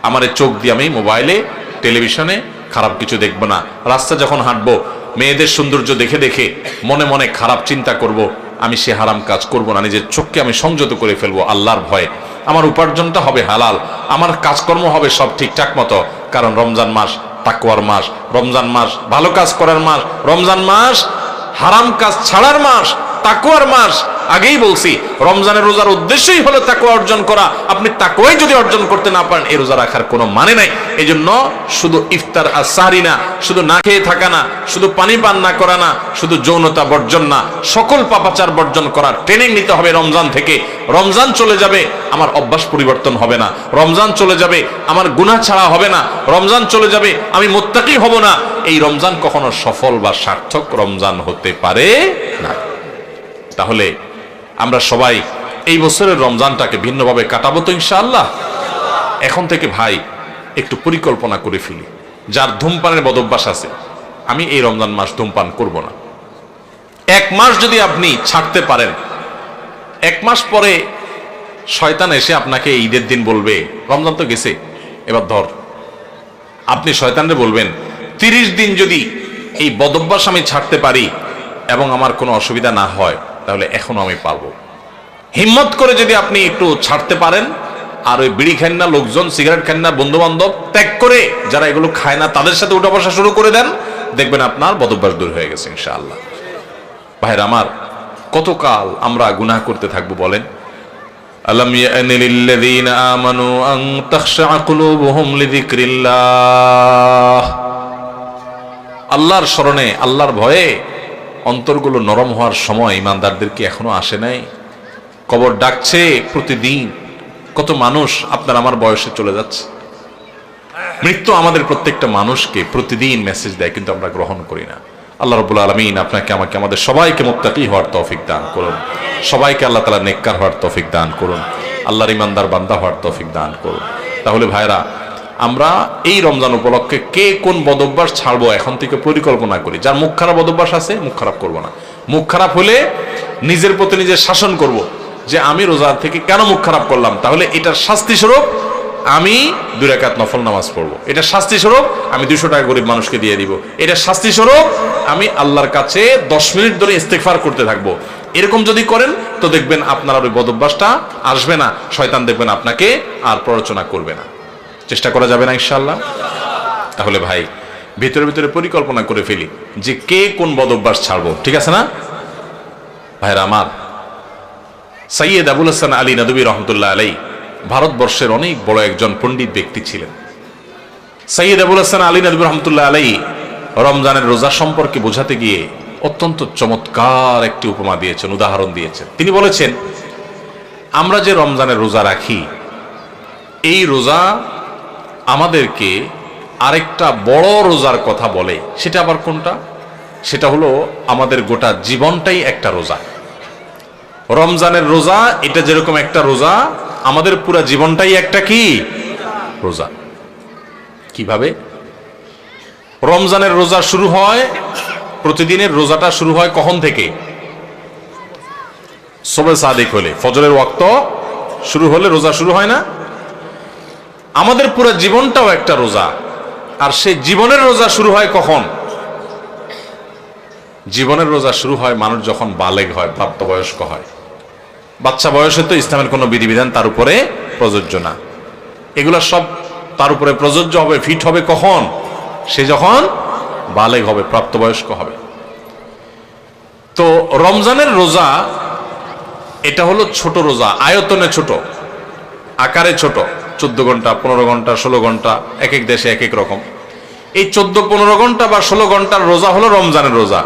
Speaker 1: আমার এই চোখ দিয়ে আমি মোবাইলে, টেলিভিশনে খারাপ কিছু দেখব না। রাস্তা যখন হাঁটবো, মেয়েদের সৌন্দর্য দেখে দেখে মনে মনে খারাপ চিন্তা করব, আমি সে হারাম কাজ করব না। নিজের চোখকে আমি সংযত করে ফেলবো আল্লাহর ভয়ে। আমার উপার্জনটা হবে হালাল, আমার কাজকর্ম হবে সব ঠিকঠাক মতো, কারণ রমজান মাস তাকওয়ার মাস, রমজান মাস ভালো কাজ করার মাস, রমজান মাস হারাম কাজ ছাড়ার মাস, তাকওয়ার মাস। আগেই বলছি, রমজানের রোজার উদ্দেশ্যই হলো তাকওয়া অর্জন করা। আপনি তাকওয়াই যদি অর্জন করতে না পারেন, এই রোজা রাখার কোনো মানে নাই। এই জন্য শুধু ইফতার আর সাহরি না, শুধু না খেয়ে থাকা না, শুধু পানি পান না করা না, শুধু যৌনতা বর্জন না, সকল পাপাচার বর্জন করার ট্রেনিং নিতে হবে রমজান থেকে। রমজান চলে যাবে, আমার অভ্যাস পরিবর্তন হবে না। রমজান চলে যাবে, আমার গুনাহ ছাড়া হবে না। রমজান চলে যাবে, আমি মুত্তাকি হব না। এই রমজান কখনো সফল বা সার্থক রমজান হতে পারে না। তাহলে আমরা সবাই এই বছরের রমজানটাকে ভিন্নভাবে কাটাবো তো ইনশাআল্লাহ। এখন থেকে ভাই একটু পরিকল্পনা করে ফেলি। যার ধূমপানের বদভ্যাস আছে, আমি এই রমজান মাস ধূমপান করব না। 1 মাস যদি আপনি ছাড়তে পারেন, 1 মাস পরে শয়তান এসে আপনাকে ঈদের দিন বলবে রমজান তো গেছে, এবার ধর। আপনি শয়তানরে বলবেন 30 দিন যদি এই বদভ্যাস আমি ছাড়তে পারি এবং আমার কোনো অসুবিধা না হয়, তাহলে এখনো আমি পারবো। হিম্মত করে যদি আপনি একটু ছাড়তে পারেন, আর ওই বিড়ি খান না, লোকজন সিগারেট খান না, বন্ধু বান্ধব ত্যাগ করে যারা এগুলো খায় না তাদের সাথে উঠা বসা শুরু করে দেন, দেখবেন আপনার বদভ্যাস দূর হয়ে গেছে ইনশাআল্লাহ। ভাইরা আমার, কতকাল আমরা গুনাহ করতে থাকবো বলেন? আলাম ইয়ানি লিল্লাযীনা আমানু আন তাখশা কুলুবুহুম লিযিকরিল্লাহ। আল্লাহর স্মরণে, আল্লাহর ভয়ে অন্তরগুলো নরম হওয়ার সময় ইমানদারদের কি এখনো আসে নাই? কবর ডাকছে প্রতিদিন। কত মানুষ আপনার আমার বয়সে চলে যাচ্ছে। মৃত্যু আমাদের প্রত্যেকটা মানুষকে প্রতিদিন মেসেজ দেয়, কিন্তু আমরা গ্রহণ করি না। আল্লাহ রাব্বুল আলামিন আপনাকে আমাকে আমাদের সবাইকে মুত্তাকি হওয়ার তৌফিক দান করুন। সবাইকে আল্লাহ তাআলা নেককার হওয়ার তৌফিক দান করুন। আল্লাহর ইমানদার বান্দা হওয়ার তৌফিক দান করুন। তাহলে ভাইরা, আমরা এই রমজান উপলক্ষে কে কোন বদভ্যাস ছাড়বো এখন থেকে পরিকল্পনা করি। যার মুখ খারাপ বদভ্যাস আছে, মুখ খারাপ করবো না। মুখ খারাপ হলে নিজের প্রতি নিজের শাসন করব, যে আমি রোজা থেকে কেন মুখ খারাপ করলাম, তাহলে এটার শাস্তি স্বরূপ আমি 2 রাকাত নফল নামাজ পড়বো। এটা শাস্তি স্বরূপ আমি 200 টাকা গরিব মানুষকে দিয়ে দিব। এটা শাস্তি স্বরূপ আমি আল্লাহর কাছে 10 মিনিট ধরে ইস্তেগফার করতে থাকবো। এরকম যদি করেন তো দেখবেন আপনার আর ওই বদভ্যাসটা আসবে না। শয়তান দেখবেন আপনাকে আর প্ররোচনা করবে না। চেষ্টা করা যাবে না ইনশাআল্লাহ? তাহলে ভাই, ভিতরে ভিতরে পরিকল্পনা করে ফেলি যে কে কোন বদভ্যাস ছাড়বো, ঠিক আছে না? ভাইরা আমার, সৈয়দ আবুল হাসান আলী নদভী রহমতুল্লাহ আলাইহি ভারতবর্ষের অনেক বড় একজন পণ্ডিত ব্যক্তি ছিলেন। সৈয়দ আবুল হাসান আলী নদভী রহমতুল্লাহ আলাইহি রমজানের রোজা সম্পর্কে বোঝাতে গিয়ে অত্যন্ত চমৎকার একটি উপমা দিয়েছেন, উদাহরণ দিয়েছেন। তিনি বলেছেন, আমরা যে রমজানের রোজা রাখি, এই রোজা আমাদেরকে আরেকটা বড় রোজার কথা বলে। সেটা আবার কোনটা? সেটা হলো আমাদের গোটা জীবনটাই একটা রোজা। রমজানের রোজা এটা যেরকম একটা রোজা, আমাদের পুরো জীবনটাই একটা কি রোজা। কিভাবে? রমজানের রোজা শুরু হয়, প্রতিদিনের রোজাটা শুরু হয় কখন থেকে? সুবহে সাদিক হলে, ফজরের ওয়াক্ত শুরু হলে রোজা শুরু হয় না? আমাদের পুরো জীবনটাও একটা রোজা। আর সেই জীবনের রোজা শুরু হয় কখন? জীবনের রোজা শুরু হয় মানুষ যখন বালেগ হয়, প্রাপ্তবয়স্ক হয়। বাচ্চা বয়সে তো ইসলামের কোনো বিধিবিধান তার উপরে প্রযোজ্য না। এগুলা সব তার উপরে প্রযোজ্য হবে, ফিট হবে কখন? সে যখন বালেগ হবে, প্রাপ্তবয়স্ক হবে। তো রমজানের রোজা এটা হলো ছোট রোজা, আয়তনে ছোট, আকারে ছোট। 14 ঘন্টা, 15 ঘন্টা, 16 ঘন্টা, এক এক দেশে এক এক রকম। এই 14-15 ঘন্টা বা 16 ঘন্টার রোজা হলো রমজানের রোজা।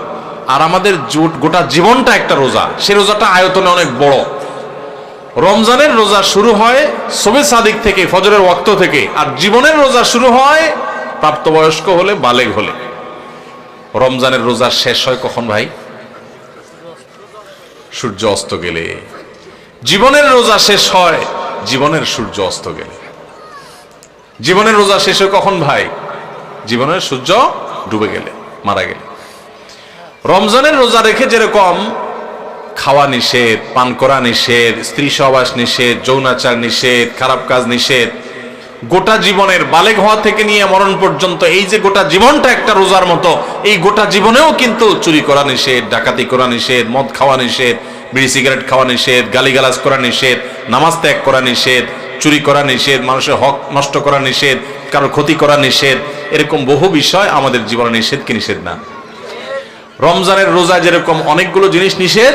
Speaker 1: আর আমাদের গোটা জীবনটা একটা রোজা। সে রোজাটা আয়তনে অনেক বড়। রমজানের রোজা শুরু হয় সুবহে সাদিক থেকে, ফজরের ওয়াক্ত থেকে। আর জীবনের রোজা শুরু হয় প্রাপ্তবয়স্ক হলে, বালেগ হলে। রমজানের রোজা শেষ হয় কখন ভাই? সূর্য অস্ত গেলে। জীবনের রোজা শেষ হয় জীবনের সূর্য অস্ত গেলে। জীবনের রোজা শেষ হয় কখন ভাই? জীবনের সূর্য ডুবে গেলে, মারা গেলে। রমজানের রোজা রেখে যেরকম খাওয়া নিষেধ, পান করা নিষেধ, স্ত্রী সহবাস নিষেধ, যৌনাচার নিষেধ, খারাপ কাজ নিষেধ, গোটা জীবনের বালেগ হওয়া থেকে নিয়ে মরণ পর্যন্ত এই যে গোটা জীবনটা একটা রোজার মতো, এই গোটা জীবনেও কিন্তু চুরি করা নিষেধ, ডাকাতি করা নিষেধ, মদ খাওয়া নিষেধ, বিড়ি সিগারেট খাওয়া নিষেধ, গালিগালাজ করা নিষেধ, নামাজ ত্যাগ করা নিষেধ, চুরি করা নিষেধ, মানুষের হক নষ্ট করা নিষেধ, কারো ক্ষতি করা নিষেধ। এরকম বহু বিষয় আমাদের জীবনে নিষেধ কি নিষেধ না? রমজানের রোজা যেরকম অনেকগুলো জিনিস নিষেধ,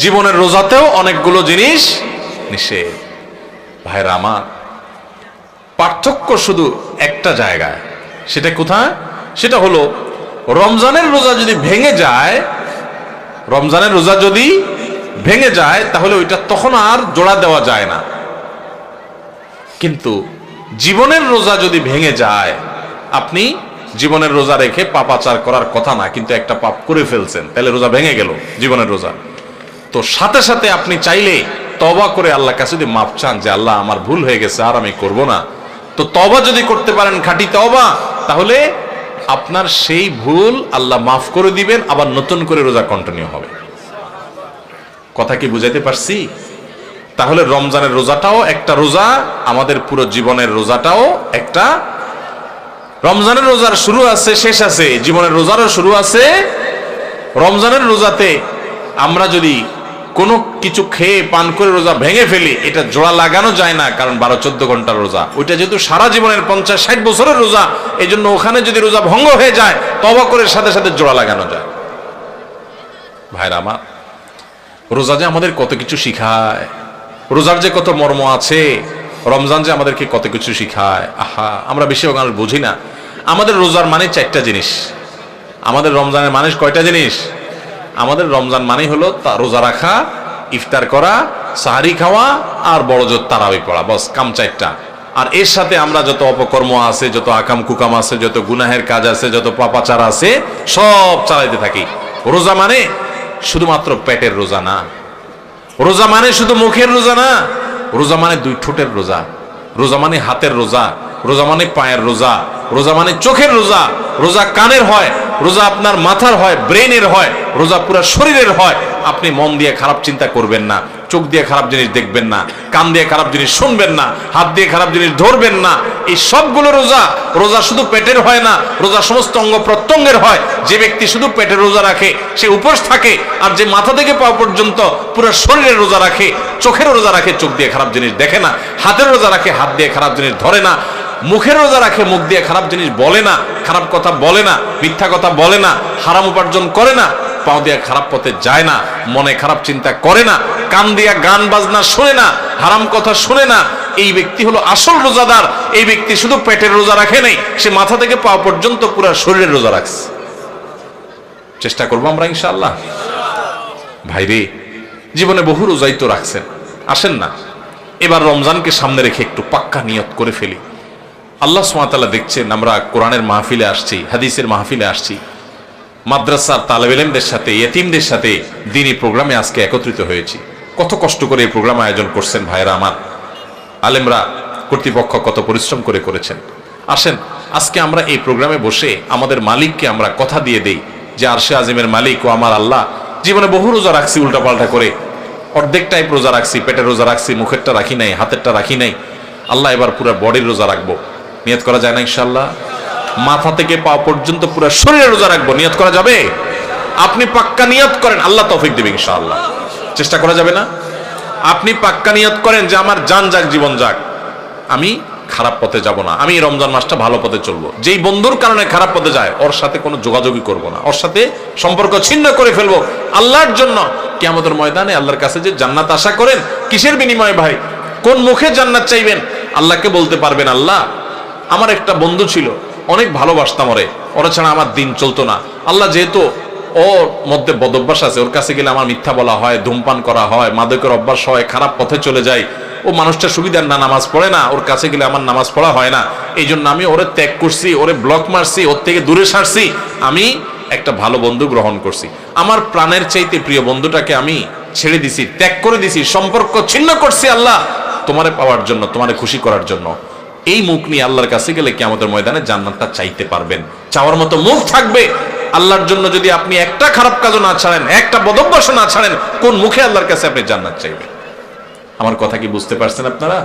Speaker 1: জীবনের রোজাতেও অনেকগুলো জিনিস নিষেধ। ভাইরা আমার, পার্থক্য শুধু একটা জায়গায়। সেটা কোথায়? সেটা হলো রমজানের রোজা যদি ভেঙে যায়, রমজানের রোজা যদি ভেঙে যায় তাহলে ওইটা তখন আর জোড়া দেওয়া যায় না। কিন্তু জীবনের রোজা যদি ভেঙে যায়, আপনি জীবনের রোজা রেখে পাপাচার করার কথা না, কিন্তু একটা পাপ করে ফেলছেন, তাহলে রোজা ভেঙে গেল, জীবনের রোজা। তো সাথে সাথে আপনি চাইলে তওবা করে আল্লাহর কাছে যদি মাফ চান যে আল্লাহ আমার ভুল হয়ে গেছে, আর আমি করব না, তো তওবা যদি করতে পারেন, খাঁটি তওবা, তাহলে আপনার সেই ভুল আল্লাহ মাফ করে দিবেন, আবার নতুন করে রোজা কন্টিনিউ হবে। কথা কি বুঝাইতে পারছি? তাহলে রমজানের রোজাটাও একটা রোজা, আমাদের পুরো জীবনের রোজাটাও একটা। রমজানের রোজার শুরু আছে, শেষ আছে, জীবনের রোজারও শুরু আছে। রমজানের রোজাতে আমরা যদি কোনো কিছু খেয়ে পান করে রোজা ভেঙে ফেলি, এটা জোড়া লাগানো যায় না, কারণ 12-14 ঘন্টার রোজা। ওইটা যেহেতু সারা জীবনের 50-60 বছরের রোজা, এই জন্য ওখানে যদি রোজা ভঙ্গ হয়ে যায়, তওবা করে সাথে সাথে জোড়া লাগানো যায়। ভাইরা আমার, রোজা যে আমাদের কত কিছু শিখায়, রোজার যে কত মর্ম আছে, রমজান যে আমাদেরকে কত কিছু শিখায়। আহা, আমরা বেশিরভাগ মানুষ বুঝি না। আমাদের রোজার মানে 4টা জিনিস। আমাদের রমজানের মানে কয়টা জিনিস? আমাদের রমজান মানে হলো রোজা রাখা, ইফতার করা, সাহারি খাওয়া, আর বড় জোর তারাবি পড়া, বস কাম 4টা। আর এর সাথে আমরা যত অপকর্ম আছে, যত আকাম কুকাম আছে, যত গুনাহের কাজ আছে, যত পাপাচার আছে, সব চালাইতে থাকি। রোজা মানে শুধুমাত্র পেটের রোজা না, রোজা মানে শুধু মুখের রোজা না, রোজা মানে 2 ঠোঁটের রোজা, রোজা মানে হাতের রোজা, রোজা মানে পায়ের রোজা, রোজা মানে চোখের রোজা, রোজা কানের হয়, রোজা আপনার মাথার হয়, ব্রেনের হয়, রোজা পুরো শরীরের হয়। আপনি মন দিয়ে খারাপ চিন্তা করবেন না, চোখ দিয়ে খারাপ জিনিস দেখবেন না, কান দিয়ে খারাপ জিনিস শুনবেন না, হাত দিয়ে খারাপ জিনিস ধরবেন না। এই সবগুলো রোজা। রোজা শুধু পেটের হয় না, রোজা সমস্ত অঙ্গ প্রত্যঙ্গের হয়। যে ব্যক্তি শুধু পেটের রোজা রাখে সে উপোস থাকে, আর যে মাথা থেকে পা পর্যন্ত পুরো শরীরের রোজা রাখে, চোখের রোজা রাখে, চোখ দিয়ে খারাপ জিনিস দেখে না, হাতের রোজা রাখে, হাত দিয়ে খারাপ জিনিস ধরে না, মুখের রোজা রাখে, মুখ দিয়ে খারাপ জিনিস বলে না, খারাপ কথা বলে না, মিথ্যা কথা বলে না, হারাম উপার্জন করে না, পাও দিয়ে খারাপ পথে যায় না, মনে খারাপ চিন্তা করে না, কান দিয়া গান বাজনা শুনে না, হারাম কথা শুনে না। এই ব্যক্তি হলো আসল রোজাদার। এই ব্যক্তি শুধু পেটের রোজা রাখে নাই, সে মাথা থেকে পা পর্যন্ত পুরো শরীরের রোজা রাখছে। চেষ্টা করবো আমরা ইনশাআল্লাহ। ভাইরে, জীবনে বহু রোজাই তো রাখছেন, আসেন না এবার রমজানকে সামনে রেখে একটু পাক্কা নিয়ত করে ফেলি। আল্লাহ সুবহানাহু ওয়া তাআলা দেখছেন, আমরা কোরআনের মাহফিলে আসছি, হাদিসের মাহফিলে আসছি, মাদ্রাসার তালেব ইলমদের সাথে, ইয়েতিমদের সাথে দ্বীনি প্রোগ্রামে আজকে একত্রিত হয়েছি। কত কষ্ট করে এই প্রোগ্রাম আয়োজন করছেন ভাইরা আমার, আলেমরা, কর্তৃপক্ষ কত পরিশ্রম করে করেছেন। আসেন আজকে আমরা এই প্রোগ্রামে বসে আমাদের মালিককে আমরা কথা দিয়ে দেই যে আরশে আজিমের মালিক ও আমার আল্লাহ, জীবনে বহু রোজা রাখছি উল্টাপাল্টা করে, অর্ধেকটাই রোজা রাখছি, পেটের রোজা রাখছি, মুখেরটা রাখি নাই, হাতেরটা রাখি নাই। আল্লাহ এবার পুরো বডির রোজা রাখবো। নিয়ত করা যায় না ইনশাআল্লাহ? মাথা থেকে পা পর্যন্ত পুরো শরীরের রোজা রাখবো, নিয়ত করা যাবে? আপনি পাক্কা নিয়ত করেন, আল্লাহ তৌফিক দেবে ইনশাআল্লাহ। চেষ্টা করা যাবে না? আপনি পাক্কা নিয়ত করেন যে আমার জান যাক, জীবন যাক, আমি খারাপ পথে যাব না, আমি রমজান মাসটা ভালো পথে চলবো। যেই বন্ধুর কারণে খারাপ পথে যায় ওর সাথে কোনো যোগাযোগই করব না, ওর সাথে সম্পর্ক ছিন্ন করে ফেলবো আল্লাহর জন্য। কিয়ামতের ময়দানে আল্লাহর কাছে যে জান্নাত আশা করেন, কিসের বিনিময়ে ভাই? কোন মুখে জান্নাত চাইবেন? আল্লাহকে বলতে পারবেন, আল্লাহ আমার একটা বন্ধু ছিল, অনেক ভালোবাসতাম ওরে, ওরা ছাড়া আমার দিন চলতো না। আল্লাহ যেহেতু ওর মধ্যে বদভ্যাস আছে, ওর কাছে গেলে আমার মিথ্যা বলা হয়, ধূমপান করা হয়, মাদকের অভ্যাস হয়, খারাপ পথে চলে যায়, ও মানুষটা সুবিধার না, নামাজ পড়ে না, ওর কাছে গেলে আমার নামাজ পড়া হয় না, এই জন্য আমি ওরে ত্যাগ করছি, ওরে ব্লক মারছি, ওর থেকে দূরে সারছি, আমি একটা ভালো বন্ধু গ্রহণ করছি। আমার প্রাণের চাইতে প্রিয় বন্ধুটাকে আমি ছেড়ে দিছি, ত্যাগ করে দিছি, সম্পর্ক ছিন্ন করছি আল্লাহ তোমারে পাওয়ার জন্য, তোমারে খুশি করার জন্য। এই মুখ নিয়ে আল্লাহর কাছে গেলে কিয়ামতের ময়দানে জান্নাতটা চাইতে পারবেন, চাওয়ার মতো মুখ থাকবে। আল্লাহর জন্য যদি আপনি একটা খারাপ কাজও না ছাড়েন, একটা বদভ্যাসও না ছাড়েন, কোন মুখে আল্লাহর কাছে আপনি জান্নাত চাইবেন? আমার কথা কি বুঝতে পারছেন আপনারা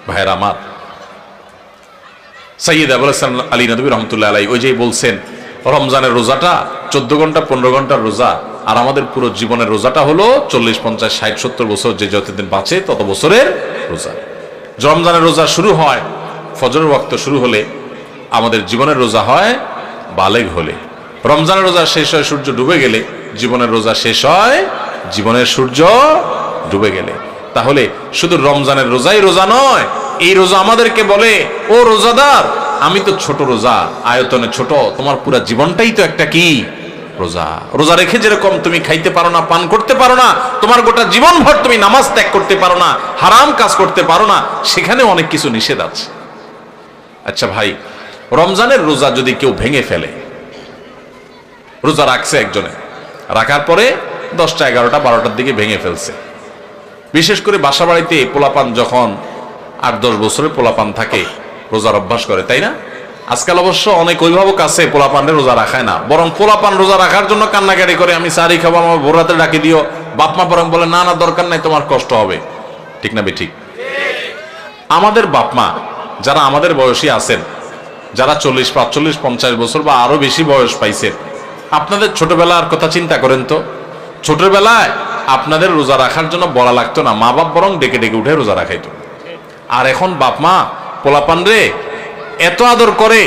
Speaker 1: ভাইয়েরা আমার? সাইয়্যিদ আবুল হাসান আলী নদভী রহমতুল্লাহ আলাইহি ওই যে বলছেন, রমজানের রোজাটা 14 ঘন্টা 15 ঘন্টার রোজা, আর আমাদের পুরো জীবনের রোজাটা হলো 40, 50, 60, 70 বছর, যে যতদিন বাঁচে তত বছরের রোজা। রমজানের রোজা শুরু হয় ফজরের ওয়াক্ত শুরু হলে, আমাদের জীবনের রোজা হয় বালেগ হলে। রমজানের রোজা শেষ হয় সূর্য ডুবে গেলে, জীবনের রোজা শেষ হয় জীবনের সূর্য ডুবে গেলে। তাহলে শুধু রমজানের রোজাই রোজা নয়, এই রোজা আমাদেরকে বলে, ও রোজাদার, আমি তো ছোট রোজা, আয়তনে ছোট, তোমার পুরো জীবনটাই তো একটা কি রোজা। রোজা রেখে যেরকম তুমি খাইতে পারো না, পান করতে পারো না, তোমার গোটা জীবন ভর তুমি নামাজ ত্যাগ করতে পারো না, হারাম কাজ করতে পারো না, সেখানে অনেক কিছু নিষেধ আছে। আচ্ছা ভাই, রমজানের রোজা যদি কেউ ভেঙে ফেলে, রোজা রাখছে একজনে, রাখার পরে 10টা 11টা 12টার দিকে ভেঙে ফেলছে। বিশেষ করে বাসা বাড়িতে পোলাপান যখন 8-10 বছরের পোলাপান থাকে রোজার অভ্যাস করে, তাই না? আজকাল অবশ্য অনেক অভিভাবক আছে পোলাপানরে রোজা রাখায় না, বরং পোলাপান রোজা রাখার জন্য কান্নাকাটি করে, আমি সারি খাবো, আমার ভোর রাতে ডাকি দিও। বাপ মা বরং বলে না না দরকার নাই, তোমার কষ্ট হবে। ঠিক না বেঠিক? আমাদের বাপ মা যারা আমাদের বয়সী আছেন, যারা 40, 45, 50 বছর বা আরো বেশি বয়স পাইছেন, আপনাদের ছোটবেলার কথা চিন্তা করেন তো। ছোটবেলায় আপনাদের রোজা রাখার জন্য বলা লাগতো না, মা বাপ বরং ডেকে ডেকে উঠে রোজা রাখাইতো। আর এখন বাপ মা পোলাপান রে এত আদর করে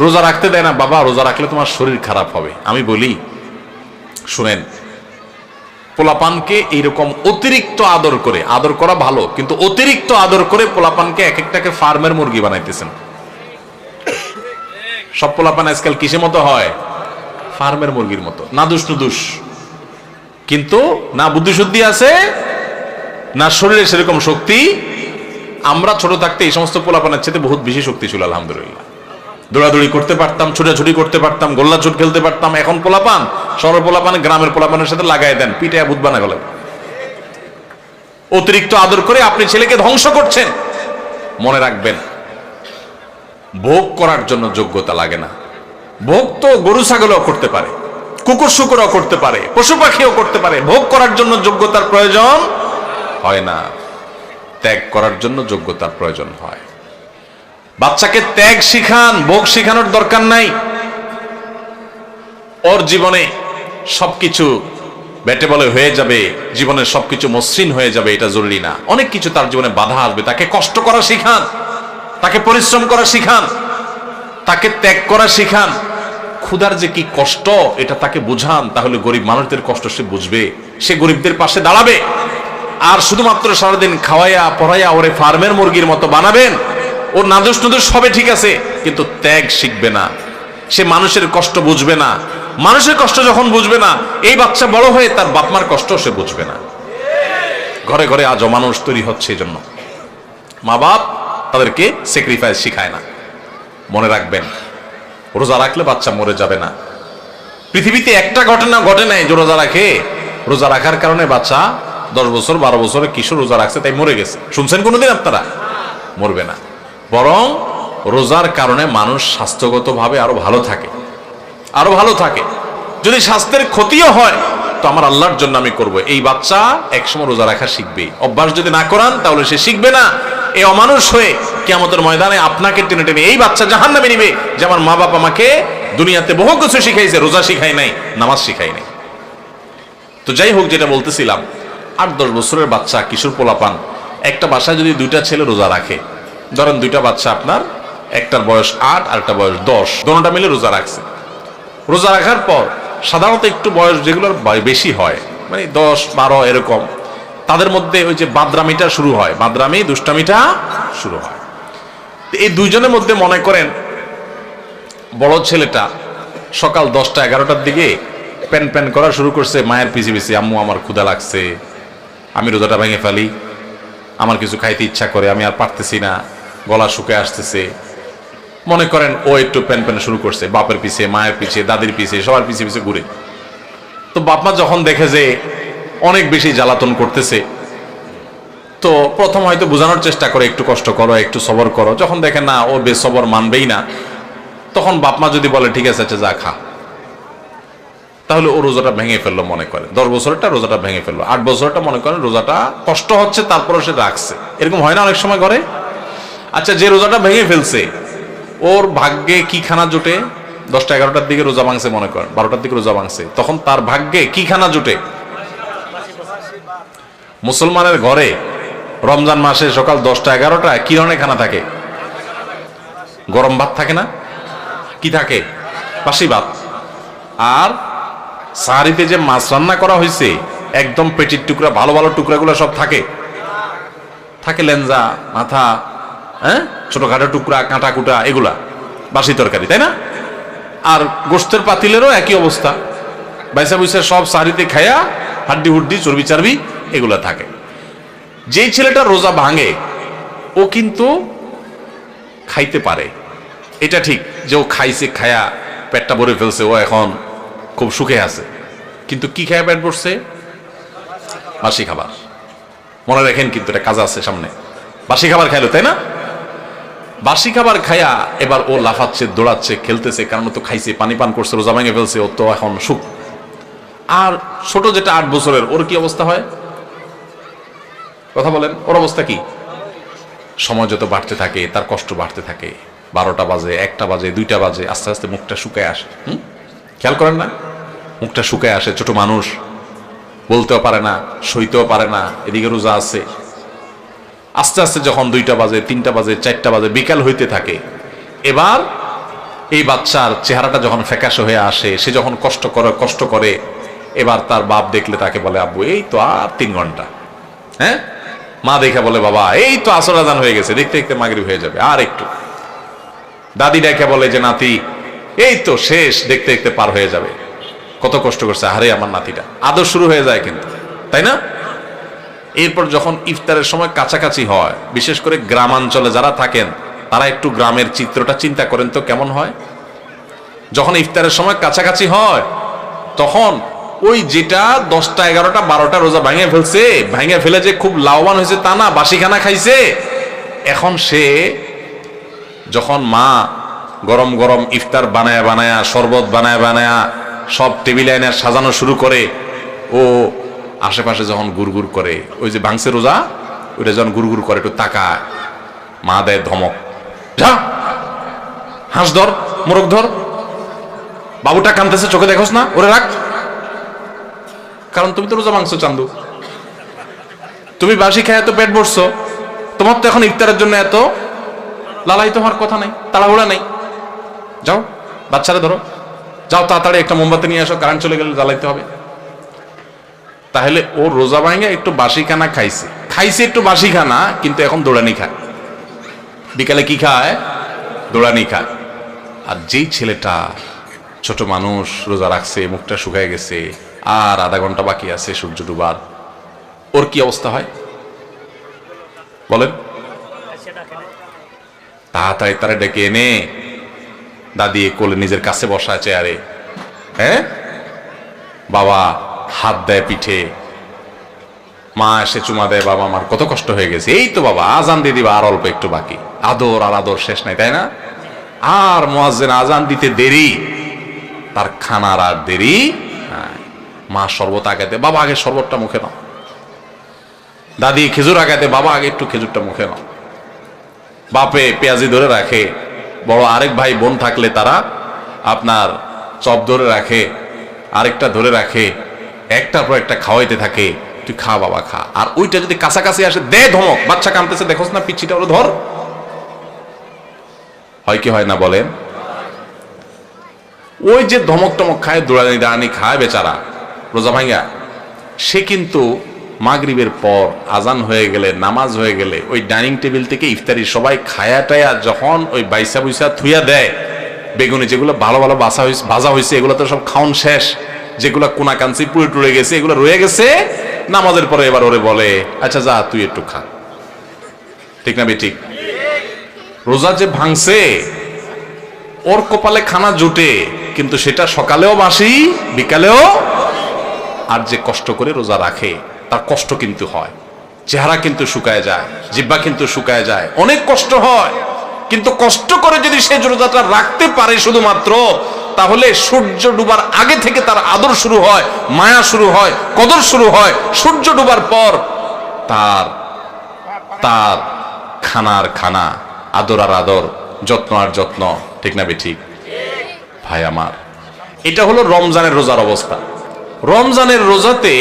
Speaker 1: রোজা রাখতে দেয় না। বাবা রোজা রাখলে তোমার শরীর খারাপ হবে। আমি বলি শুনেন, পোলাপানকে এইরকম অতিরিক্ত আদর করে, আদর করা ভালো কিন্তু অতিরিক্ত আদর করে পোলাপানকে এক একটাকে ফার্মের মুরগি বানাইতেছেন। সব পোলাপান আজকাল কিসের মতো হয়? ফার্মের মুরগির মতো, নাদুস নুদুস, কিন্তু না বুদ্ধি শুদ্ধি আছে না শরীরে সেরকম শক্তি। আমরা ছোট থাকতে এই সমস্ত পোলাপানের চেয়ে বহুত বেশি শক্তি ছিল আলহামদুলিল্লাহ। দৌড়াদৌড়ি করতে পারতাম, ছুটাছুটি করতে পারতাম, গোল্লা ছুট খেলতে পারতাম। এখন পোলাপান শহরের পোলাপান গ্রামের পোলাপানের সাথে লাগাই দেন, পিঠে ভূত বানা গেল। অতিরিক্ত আদর করে আপনি ছেলেকে ধ্বংস করছেন। মনে রাখবেন, ভোগ করার জন্য যোগ্যতা লাগে না। ভোগ তো গরু ছাগলও করতে পারে, কুকুর শুকুরও করতে পারে, পশু পাখিও করতে পারে। ভোগ করার জন্য যোগ্যতার প্রয়োজন হয় না, ত্যাগ করার জন্য যোগ্যতার প্রয়োজন হয়। বাচ্চাকে ত্যাগ শিখান, ভোগ শিখানোর দরকার নাই। ওর জীবনে সবকিছু বেটে বলে হয়ে যাবে, জীবনের সবকিছু মসৃণ হয়ে যাবে এটা জরুরি না। অনেক কিছু তার জীবনে বাধা আসবে। তাকে কষ্ট করা শিখান, তাকে পরিশ্রম করা শিখান, তাকে ত্যাগ করা শিখান। ক্ষুধার যে কি কষ্ট এটা তাকে বুঝান, তাহলে গরিব মানুষদের কষ্ট সে বুঝবে, সে গরিবদের পাশে দাঁড়াবে। আর শুধুমাত্র সারাদিন খাওয়াইয়া পড়াইয়া ওরে ফার্মের মুরগির মতো বানাবেন, ওর নাদুস নুদুস সবে ঠিক আছে, কিন্তু ত্যাগ শিখবে না, সে মানুষের কষ্ট বুঝবে না। মানুষের কষ্ট যখন বুঝবে না, এই বাচ্চা বড় হয়ে তার বাপমার কষ্ট সে বুঝবে না। ঘরে ঘরে আজ অমানুষ তৈরি হচ্ছে, এই জন্য মা বাপ তাদেরকে স্যাক্রিফাইস শিখায় না। মনে রাখবেন, রোজা রাখলে বাচ্চা মরে যাবে না। পৃথিবীতে একটা ঘটনা ঘটে নাই যে রোজা রাখে, রোজা রাখার কারণে বাচ্চা 10 বছর 12 বছরের কিশোর রোজা রাখছে তাই মরে গেছে। শুনছেন কোনোদিন আপনারা? মরবে না। বরং রোজার কারণে মানুষ স্বাস্থ্যগতভাবে আরো ভালো থাকে, আরো ভালো থাকে। যদি স্বাস্থ্যের ক্ষতিও হয় তো আমার আল্লাহর জন্য আমি করব। এই বাচ্চা একসময় রোজা রাখা শিখবে। অভ্যাস যদি না করান তাহলে সে শিখবে না। এই অমানুষ হয়ে কিয়ামতের ময়দানে আপনাকে টেনে টেনে এই বাচ্চা জাহান্নামে নিবে যে আমার মা বাবা আমাকে দুনিয়াতে বহু কিছু শিখাইছে, রোজা শিখাই নাই, নামাজ শিখাই নাই। তো যাই হোক, যেটা বলতেছিলাম, 8-10 বছরের বাচ্চা, কিশোর পোলাপান, একটা বাসায় যদি 2টা ছেলে রোজা রাখে, ধরেন 2টা বাচ্চা আপনার, একটার বয়স 8 আর একটা বয়স 10, দোনোটা মিলে রোজা রাখছে। রোজা রাখার পর সাধারণত একটু বয়স যেগুলোর বেশি হয়, মানে 10-12 এরকম, তাদের মধ্যে ওই যে বাদরামিটা শুরু হয়, বাদরামি দুষ্টামিটা শুরু হয়। এই দুইজনের মধ্যে মনে করেন বড় ছেলেটা সকাল 10টা-11টার দিকে প্যান প্যান করা শুরু করছে মায়ের পিছে পিছে, আম্মু আমার ক্ষুধা লাগছে, আমি রোজাটা ভেঙে ফেলি, আমার কিছু খাইতে ইচ্ছা করে, আমি আর পারতেছি না, গলা শুকিয়ে আসতেছে। মনে করেন ও একটু প্যান প্যান শুরু করছে, বাপের পিছে, মায়ের পিছে, দাদির পিছে, সবার পিছে পিছে ঘুরে। তো বাপমা যখন দেখে যে অনেক বেশি জ্বালাতন করতেছে, তো প্রথম হয়তো বোঝানোর চেষ্টা করে, একটু কষ্ট করো, একটু সবর করো। যখন দেখে না ও বেসবর মানবেই না, তখন বাপমা যদি বলে ঠিক আছে আচ্ছা যা খা, তাহলে ও রোজাটা ভেঙে ফেললো। মনে করেন 10 বছরটা রোজাটা ভেঙে ফেললো, 8 বছরটা মনে করেন রোজাটা কষ্ট হচ্ছে তারপরে সে রাখছে। এরকম হয় না অনেক সময় ঘরে? আচ্ছা, যে রোজাটা ভেঙে ফেলছে ওর ভাগ্যে কি খানা জুটে? 10টা-11টার দিকে রোজা ভাঙছে, মনে করেন 12টার দিকে রোজা ভাঙছে, তখন তার ভাগ্যে কি খানা জুটে? মুসলমানের ঘরে রমজান মাসে সকাল 10টা-11টায় কি ধরনের খানা থাকে? গরম ভাত থাকে না? কি থাকে? বাসি ভাত। আর সাহারিতে যে মাছ রান্না করা হয়েছে একদম পেটির টুকরা, ভালো ভালো টুকরাগুলো সব থাকে, থাকে লেঞ্জা, মাথা, হ্যাঁ, ছোটখাটো টুকরা, কাঁটা কুটা, এগুলা বাসি তরকারি, তাই না? আর গোস্তের পাতিলেরও একই অবস্থা, বাইসা বুইসা সব সাহারিতে খায়া হাড্ডি হুড্ডি, চর্বি চারবি এগুলা থাকে। যেই ছেলেটা রোজা ভাঙে ও কিন্তু খাইতে পারে, এটা ঠিক যে ও খাইছে, খায়া পেটটা ভরে ফেলছে, ও এখন খুব সুখে আছে। কিন্তু কি খেয়ে পেট ভরছে? বাসি খাবার। মনে রাখেন কিন্তু এটা কাজ আছে সামনে। বাসি খাবার খাইলো, তাই না? বাসি খাবার খায়া এবার ও লাফাচ্ছে, দৌড়াচ্ছে, খেলতেছে, কারণ তো খাইছে, পানি পান করছে, রোজা ভেঙে ফেলছে, ও তো এখন সুখ। আর ছোট যেটা 8 বছরের, ওর কি অবস্থা হয়? কথা বলেন, ওর অবস্থা কি? সময় যত বাড়তে থাকে তার কষ্ট বাড়তে থাকে। 12টা বাজে, 1টা বাজে, 2টা বাজে, আস্তে আস্তে মুখটা শুকায় আসে। খেয়াল করেন না? মুখটা শুকায় আসে। ছোট মানুষ, বলতেও পারে না, সইতেও পারে না, এদিকে রোজা আছে। আস্তে আস্তে যখন 2টা বাজে, 3টা বাজে, 4টা বাজে, বিকাল হইতে থাকে, এবার এই বাচ্চার চেহারাটা যখন ফ্যাকাশে হয়ে আসে, সে যখন কষ্ট করে, এবার তার বাপ দেখলে তাকে বলে, আব্বু এই তো আর 3 ঘন্টা। হ্যাঁ, মা দেখে বলে, বাবা এই তো আসর আজান হয়ে গেছে, দেখতে দেখতে মাগরিব হয়ে যাবে, আর একটু। দাদি দেখে বলে যে, নাতি এই তো শেষ, দেখতে দেখতে পার হয়ে যাবে। কত কষ্ট করছে, আরে আমার নাতিটা। আদর শুরু হয়ে যায় কিন্তু, তাই না? এরপর যখন ইফতারের সময় কাছাকাছি হয়, বিশেষ করে গ্রামাঞ্চলে যারা থাকেন তারা একটু গ্রামের চিত্রটা চিন্তা করেন তো কেমন হয়। যখন ইফতারের সময় কাছাকাছি হয়, তখন ওই যেটা 10টা 11টা 12টা রোজা ভেঙে ফেলে যে খুব লাভবান হয়েছে তা না, বাসিখানা খাইছে। এখন সে যখন মা গরম গরম ইফতার বানায়া শরবত বানায়া সব টেবিল আইনে সাজানো শুরু করে, ও আশেপাশে যখন গুড়গুড় করে, ওই যে ভাঙছে রোজা, ওইটা যখন গুড়গুড় করে একটু তাকায়, মা দেয় ধমক, যা হাঁস ধর, মোরগ ধর, বাবুটা কাঁদতেছে, চোখে দেখোস না, ওরে রাখ। কারণ তুমি তো রোজা ভাঙছো চান্দু, তুমি বাসি খায় এত পেট ভরছো, তোমার তো এখন ইফতারের জন্য এত লালাই তোমার কথা নাই, তাড়াহুড়া নাই। যাও বাচ্চারা ধরো, যাও তাড়াতাড়ি একটা মোমবাতি নিয়ে আসো, কারেন্ট চলে গেলে জ্বালাইতে হবে। তাহলে ও রোজা ভাঙে একটু বাসি খানা খাইছে একটু বাসি খানা, কিন্তু এখন দৌড়ানি খায়। বিকালে কি খায়? দৌড়ানি খায়। আর যেই ছেলেটা ছোট মানুষ রোজা রাখছে, মুখটা শুকায় গেছে, আর আধা ঘন্টা বাকি আছে সূর্য ডুবার, ওর কি অবস্থা হয় বলেন? তাড়াতাড়ি তারা ডেকে এনে দাদি কোলে নিজের কাছে বসায় চেয়ারে, হ্যাঁ, বাবা হাত দেয় পিঠে, মা এসে চুমা দেয়, বাবা আমার কত কষ্ট হয়ে গেছে, এই তো বাবা আজান দিয়ে দিবা, আর অল্প একটু বাকি। আদর আর আদর শেষ নাই, তাই না? আর মুয়াজ্জিন আজান দিতে দেরি, তার খানার আর দেরি। মা শরবত আগাতে, বাবা আগে শরবতটা মুখে নাও। দাদি খেজুর আগাতে, বাবা আগে একটু খেজুরটা মুখে নাও। বাপে পেঁয়াজি ধরে রাখে, বড় আরেক ভাই বোন থাকলে তারা আপনার চপ ধরে রাখে, আরেকটা ধরে রাখে, একটার পর একটা খাওয়াইতে থাকে, তুই খা বাবা খা। আর ওইটা যদি কাছাকাছি আসে, দে ধমক, বাচ্চা কাঁদতেছে দেখোস না, পিচ্ছিটা ওরা ধর। হয় কি হয় না বলেন? ওই যে ধমক টমক খায়, দৌড়ানি দাঁড়ানি খায় বেচারা রোজা ভাঙ্গা, সে কিন্তু মাগরিবের পর আজান হয়ে গেলে, নামাজ হয়ে গেলে, ওই ডাইনিং টেবিল থেকে ইফতারি সবাই খায়া টায়া যখন ওই বাইসা বুইসা থুইয়া দেয়, বেগুনি যেগুলো ভালো ভালো ভাজা হয়েছে এগুলো তো সব খাওন শেষ, যেগুলো কোনা কাঞ্চি পুড়ে টুড়ে গেছে এগুলো রয়ে গেছে, নামাজের পরে এবার ওরে বলে, আচ্ছা যা তুই একটু খা। ঠিক না বেঠিক? রোজা যে ভাঙছে, ওর কপালে খানা জুটে, কিন্তু সেটা সকালেও বাসি, বিকালেও। আর যে কষ্ট করে রোজা রাখে তার কষ্ট কিন্তু হয়, চেহারা কিন্তু শুকায় যায়, জিহ্বা কিন্তু শুকায় যায়, অনেক কষ্ট হয়। কিন্তু কষ্ট করে যদি সে রোজাটা রাখতে পারে শুধুমাত্র, তাহলে সূর্য ডুবার আগে থেকে তার আদর শুরু হয়, মায়া শুরু হয়, কদর শুরু হয়। সূর্য ডুবার পর তার তার খানার খানা, আদর আর আদর, যত্ন আর যত্ন। ঠিক না বেঠিক ভাই আমার? এটা হলো রমজানের রোজার অবস্থা। রমজানের রোজাতে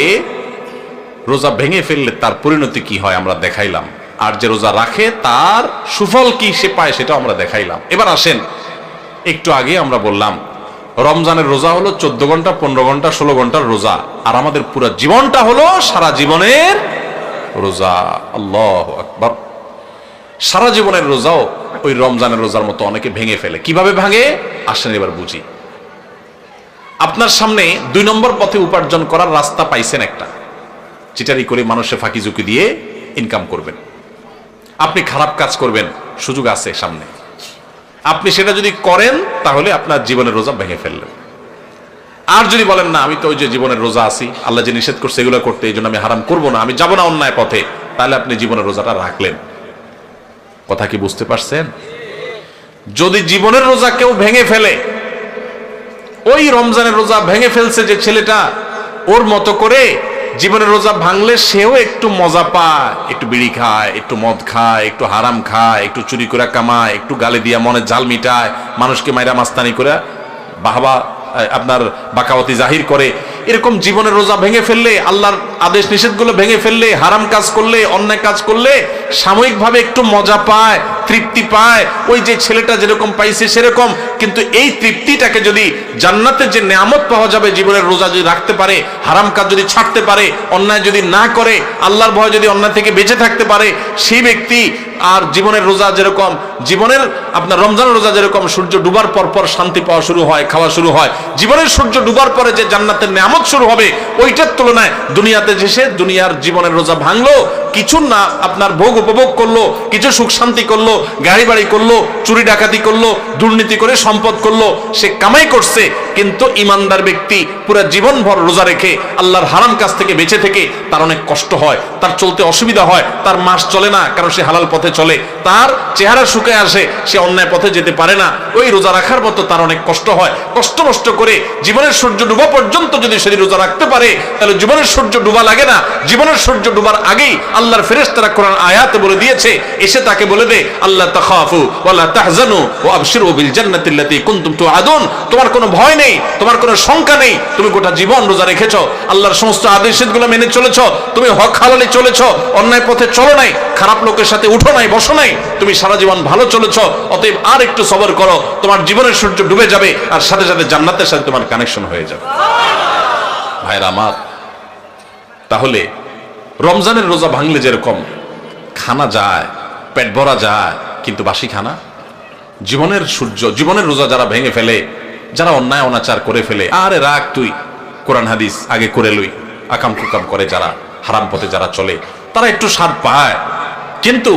Speaker 1: রোজা ভেঙে ফেললে তার পরিণতি কি হয় আমরা দেখাইলাম, আর যে রোজা রাখে তার সুফল কি সে পায় সেটাও আমরা দেখাইলাম। এবার আসেন, একটু আগে আমরা বললাম রমজানের রোজা হলো 14 ঘন্টা, 15 ঘন্টা, 16 ঘন্টার রোজা, আর আমাদের পুরো জীবনটা হলো সারা জীবনের রোজা। আল্লাহু আকবার। সারা জীবনের রোজাও ওই রমজানের রোজার মতো অনেকে ভেঙে ফেলে। কিভাবে ভাঙে আসেন এবার বুঝি। আপনার সামনে 2 নম্বর পথে উপার্জন করার রাস্তা পাইছেন একটা, চিটারি করে মানুষের ফাঁকি ঝুঁকি দিয়ে ইনকাম করবেন, আপনি খারাপ কাজ করবেন, সুযোগ আছে সামনে, আপনি সেটা যদি করেন তাহলে আপনার জীবনের রোজা ভেঙে ফেললেন। আর যদি বলেন না আমি তো ওই যে জীবনের রোজা আছি, আল্লাহ যে নিষেধ করছে এগুলো করতে, এই জন্য আমি হারাম করবো না, আমি যাবো না অন্যায় পথে, তাহলে আপনি জীবনের রোজাটা রাখলেন। কথা কি বুঝতে পারছেন? যদি জীবনের রোজা কেউ ভেঙে ফেলে, ওই রমজানের রোজা ভেঙে ফেলছে যে ছেলেটা, ওর মতো করে জীবনের রোজা ভাঙলে সেও একটু মজা পায়, একটু বিড়ি খায়, একটু মদ খায়, একটু হারাম খায়, একটু চুরি করে কামায়, একটু গালে দিয়া মনে জাল মিটায়, মানুষকে মাইরা মাস্তানি করে বাহবা আপনার বাকাওয়াতি জাহির করে, এরকম জীবনের রোজা ভেঙে ফেললে, আল্লাহর আদেশ নিষেধগুলো ভেঙে ফেললে, হারাম কাজ করলে, অন্যায় কাজ করলে সাময়িকভাবে একটু মজা পায়, তৃপ্তি পায়, ওই যে ছেলেটা যেরকম পাইছে সেরকম। কিন্তু এই তৃপ্তিটাকে যদি জান্নাতের যে নেয়ামত পাওয়া যাবে জীবনের রোজা যদি রাখতে পারে, হারাম কাজ যদি ছাড়তে পারে, অন্যায় যদি না করে, আল্লাহর ভয় যদি অন্যায় থেকে বেঁচে থাকতে পারে, সেই ব্যক্তি আর জীবনের রোজা যেরকম, জীবনের আপনার রমজানের রোজা যেরকম সূর্য ডুবার পর পর শান্তি পাওয়া শুরু হয়, খাওয়া শুরু হয়, জীবনের সূর্য ডুবার পরে যে জান্নাতের নেয়ামত শুরু হবে, ওইটার তুলনায় দুনিয়াতে এসে দুনিয়ার জীবনের রোজা ভাঙলো, কিছু না আপনার ভোগ উপভোগ করলো, কিছু সুখ শান্তি করলো, গাড়ি বাড়ি করলো, চুরি ডাকাতি করলো, দুর্নীতি করে সম্পদ করলো, সে কামাই করছে, কিন্তু ইমানদার ব্যক্তি পুরো জীবনভর রোজা রেখে আল্লাহর হারাম কাজ থেকে বেঁচে থেকে তার অনেক কষ্ট হয়, তার চলতে অসুবিধা হয়, তার মাস চলে না, কারণ সে হালাল পথে চলে, তার চেহারা শুকিয়ে আসে, সে অন্যায় পথে যেতে পারে না, ওই রোজা রাখার মতো তার অনেক কষ্ট হয়। কষ্ট নষ্ট করে জীবনের সূর্য ডুবা পর্যন্ত যদি সে রোজা রাখতে পারে, তাহলে জীবনের সূর্য ডুবা লাগে না, জীবনের সূর্য ডুবার আগেই আল্লাহর ফেরেশতারা কোরআন আয়াতে বলে দিয়েছে, এসে তাকে বলে দে আল্লাহ তাখাফু ওয়ালা তাহজানু ওয়া আবশিরু বিল জান্নাতি আল্লাতী কুনতুম তুআদুন, তোমার কোনো ভয় নেই, তোমার কোনো শঙ্কা নেই, তুমি গোটা জীবন রোজা রেখেছো, আল্লাহর সমস্ত আদেশ নিষেধগুলো মেনে চলেছো, তুমি হক হালালে চলেছো, অন্যায় পথে চলো নাই, খারাপ লোকের সাথে উঠো নাই, বসো নাই, তুমি সারা জীবন ভালো চলেছো, অতএব আর একটু সবর করো, তোমার জীবনের সূর্য ডুবে যাবে, আর সাথে সাথে জান্নাতের সাথে তোমার কানেকশন হয়ে যাবে। ভাইরা আমার, তাহলে রমজানের রোজা ভাঙলে যেরকম খানা যায়, পেট ভরা যায়, কিন্তু বাসি খানা, জীবনের সূর্য, জীবনের রোজা যারা ভেঙে ফেলে, যারা অন্যায় অনাচার করে ফেলে, আরে রাখ তুই, কোরআন হাদিস আগে করে লই, আকাম কুকাম করে যারা হারাম পথে যারা চলে, তারা একটু স্বাদ পায়, কিন্তু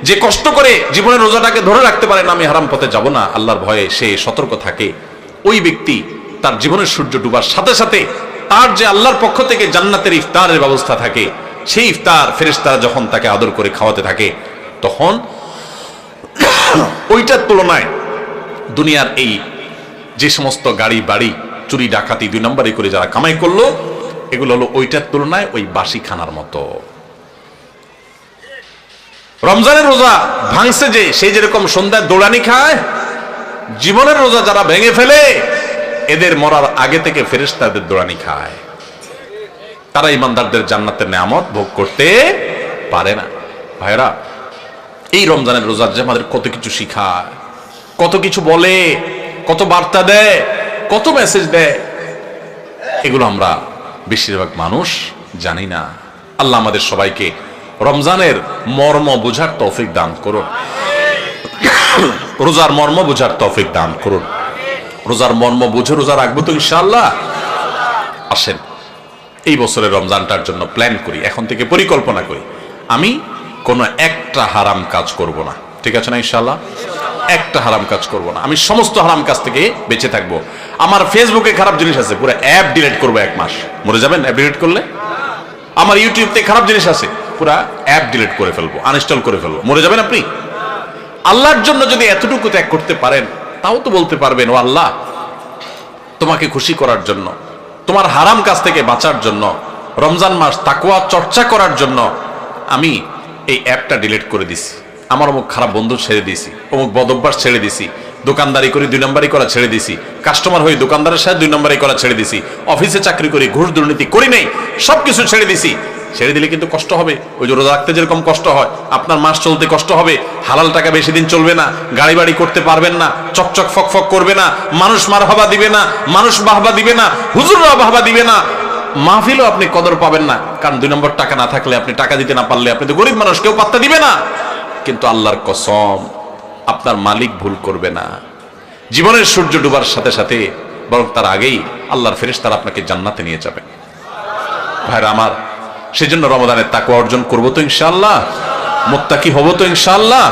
Speaker 1: যে কষ্ট করে জীবনের রোজাটাকে ধরে রাখতে পারে না, আমি হারাম পথে যাব না, আল্লাহর ভয়ে সে সতর্ক থাকে, ওই ব্যক্তি তার জীবনের সূর্য ডুবার সাথে সাথে তার যে আল্লাহর পক্ষ থেকে জান্নাতের ইফতারের ব্যবস্থা থাকে, সেই ইফতার ফেরেশতারা যখন তাকে আদর করে খাওয়াতে থাকে, তখন ওইটার তুলনায় দুনিয়ার এই যে সমস্ত গাড়ি বাড়ি চুরি ডাকাতি 2 নম্বরে করে যারা কামাই করলো, এগুলো হলো ওইটার তুলনায় ওই বাসি খানার মতো। রমজানের রোজা ভাঙছে যে, সেই যেরকম সন্ধ্যায় দৌড়ানি খায়, জীবনের রোজা যারা ভেঙে ফেলে, এদের মরার আগে থেকে ফেরেশতাদের দৌড়ানি খায়, তারা ইমানদারদের জান্নাতের নেয়ামত ভোগ করতে পারে না। ভাইরা, এই রমজানের রোজা যে আমাদের কত কিছু শিখায়, কত কিছু বলে, কত বার্তা দেয়, কত মেসেজ দেয়, এগুলো আমরা বেশিরভাগ মানুষ জানি না। আল্লাহ আমাদের সবাইকে রমজানের মর্ম বোঝার তৌফিক দান করুন, রোজার মর্ম বোঝার তৌফিক দান করুন। রোজার মর্ম বুঝে রোজা রাখবো তো ইনশাআল্লাহ। আসেন এই বছরের রমজানটার জন্য প্ল্যান করি, এখন থেকে পরিকল্পনা করি, আমি কোনো একটা হারাম কাজ করব না, ঠিক আছে না ইনশাআল্লাহ? একটা হারাম কাজ করব না, আমি সমস্ত হারাম কাজ থেকে বেঁচে থাকবো। আমার ফেসবুকে খারাপ জিনিস আছে, পুরো অ্যাপ ডিলিট করবো, 1 মাস। মরে যাবেন অ্যাপ ডিলিট করলে? আমার ইউটিউবতে খারাপ জিনিস আছে, পুরা অ্যাপ ডিলিট করে ফেলবো, আনইনস্টল করে ফেলবো। মরে যাবেন আপনি? আল্লাহর জন্য যদি এতটুকু ত্যাগ করতে পারেন, তাও তো বলতে পারবেন, ও আল্লাহ, তোমাকে খুশি করার জন্য, তোমার হারাম কাজ থেকে বাঁচার জন্য, রমজান মাস তাকওয়া চর্চা করার জন্য আমি এই অ্যাপটা ডিলিট করে দিছি, আমার অমুক খারাপ বন্ধু ছেড়ে দিছি, অমুক বদভ্যাস ছেড়ে দিছি, দোকানদারি করি 2 নম্বরই করা ছেড়ে দিছি, কাস্টমার হয়ে দোকানদারের সাথে 2 নম্বরই করা ছেড়ে দিছি, অফিসে চাকরি করি, ঘুষ দুর্নীতি করি নাই, সবকিছু ছেড়ে দিছি। ছেড়ে দিলে কিন্তু কষ্ট হবে, ওই যে রোজা রাখতে যেরকম কষ্ট হয়, আপনার মাস চলতে কষ্ট হবে, হালাল টাকা বেশি দিন চলবে না, গাড়ি বাড়ি করতে পারবেন না, চকচক ফক ফক করবে না, মানুষ মারহাবা দিবে না, মানুষ বাহবা দিবে না, হুজুররা বাহবা দিবে না, মাহফিলও আপনি কদর পাবেন না, কারণ 2 নম্বর টাকা না থাকলে, আপনি টাকা দিতে না পারলে, আপনি তো গরিব মানুষ, কেউ পাত্তা দিবে না। কিন্তু আল্লাহর কসম, আপনার মালিক ভুল করবে না, জীবনের সূর্য ডুবার সাথে সাথে, বরং তার আগেই আল্লাহর ফেরেশতারা আপনাকে জান্নাতে নিয়ে যাবে। ভাইরা আমার, সেজন্য রমাদানের তাকওয়া অর্জন করবো তো ইনশাআল্লাহ, মুত্তাকি হব তো ইনশাআল্লাহ।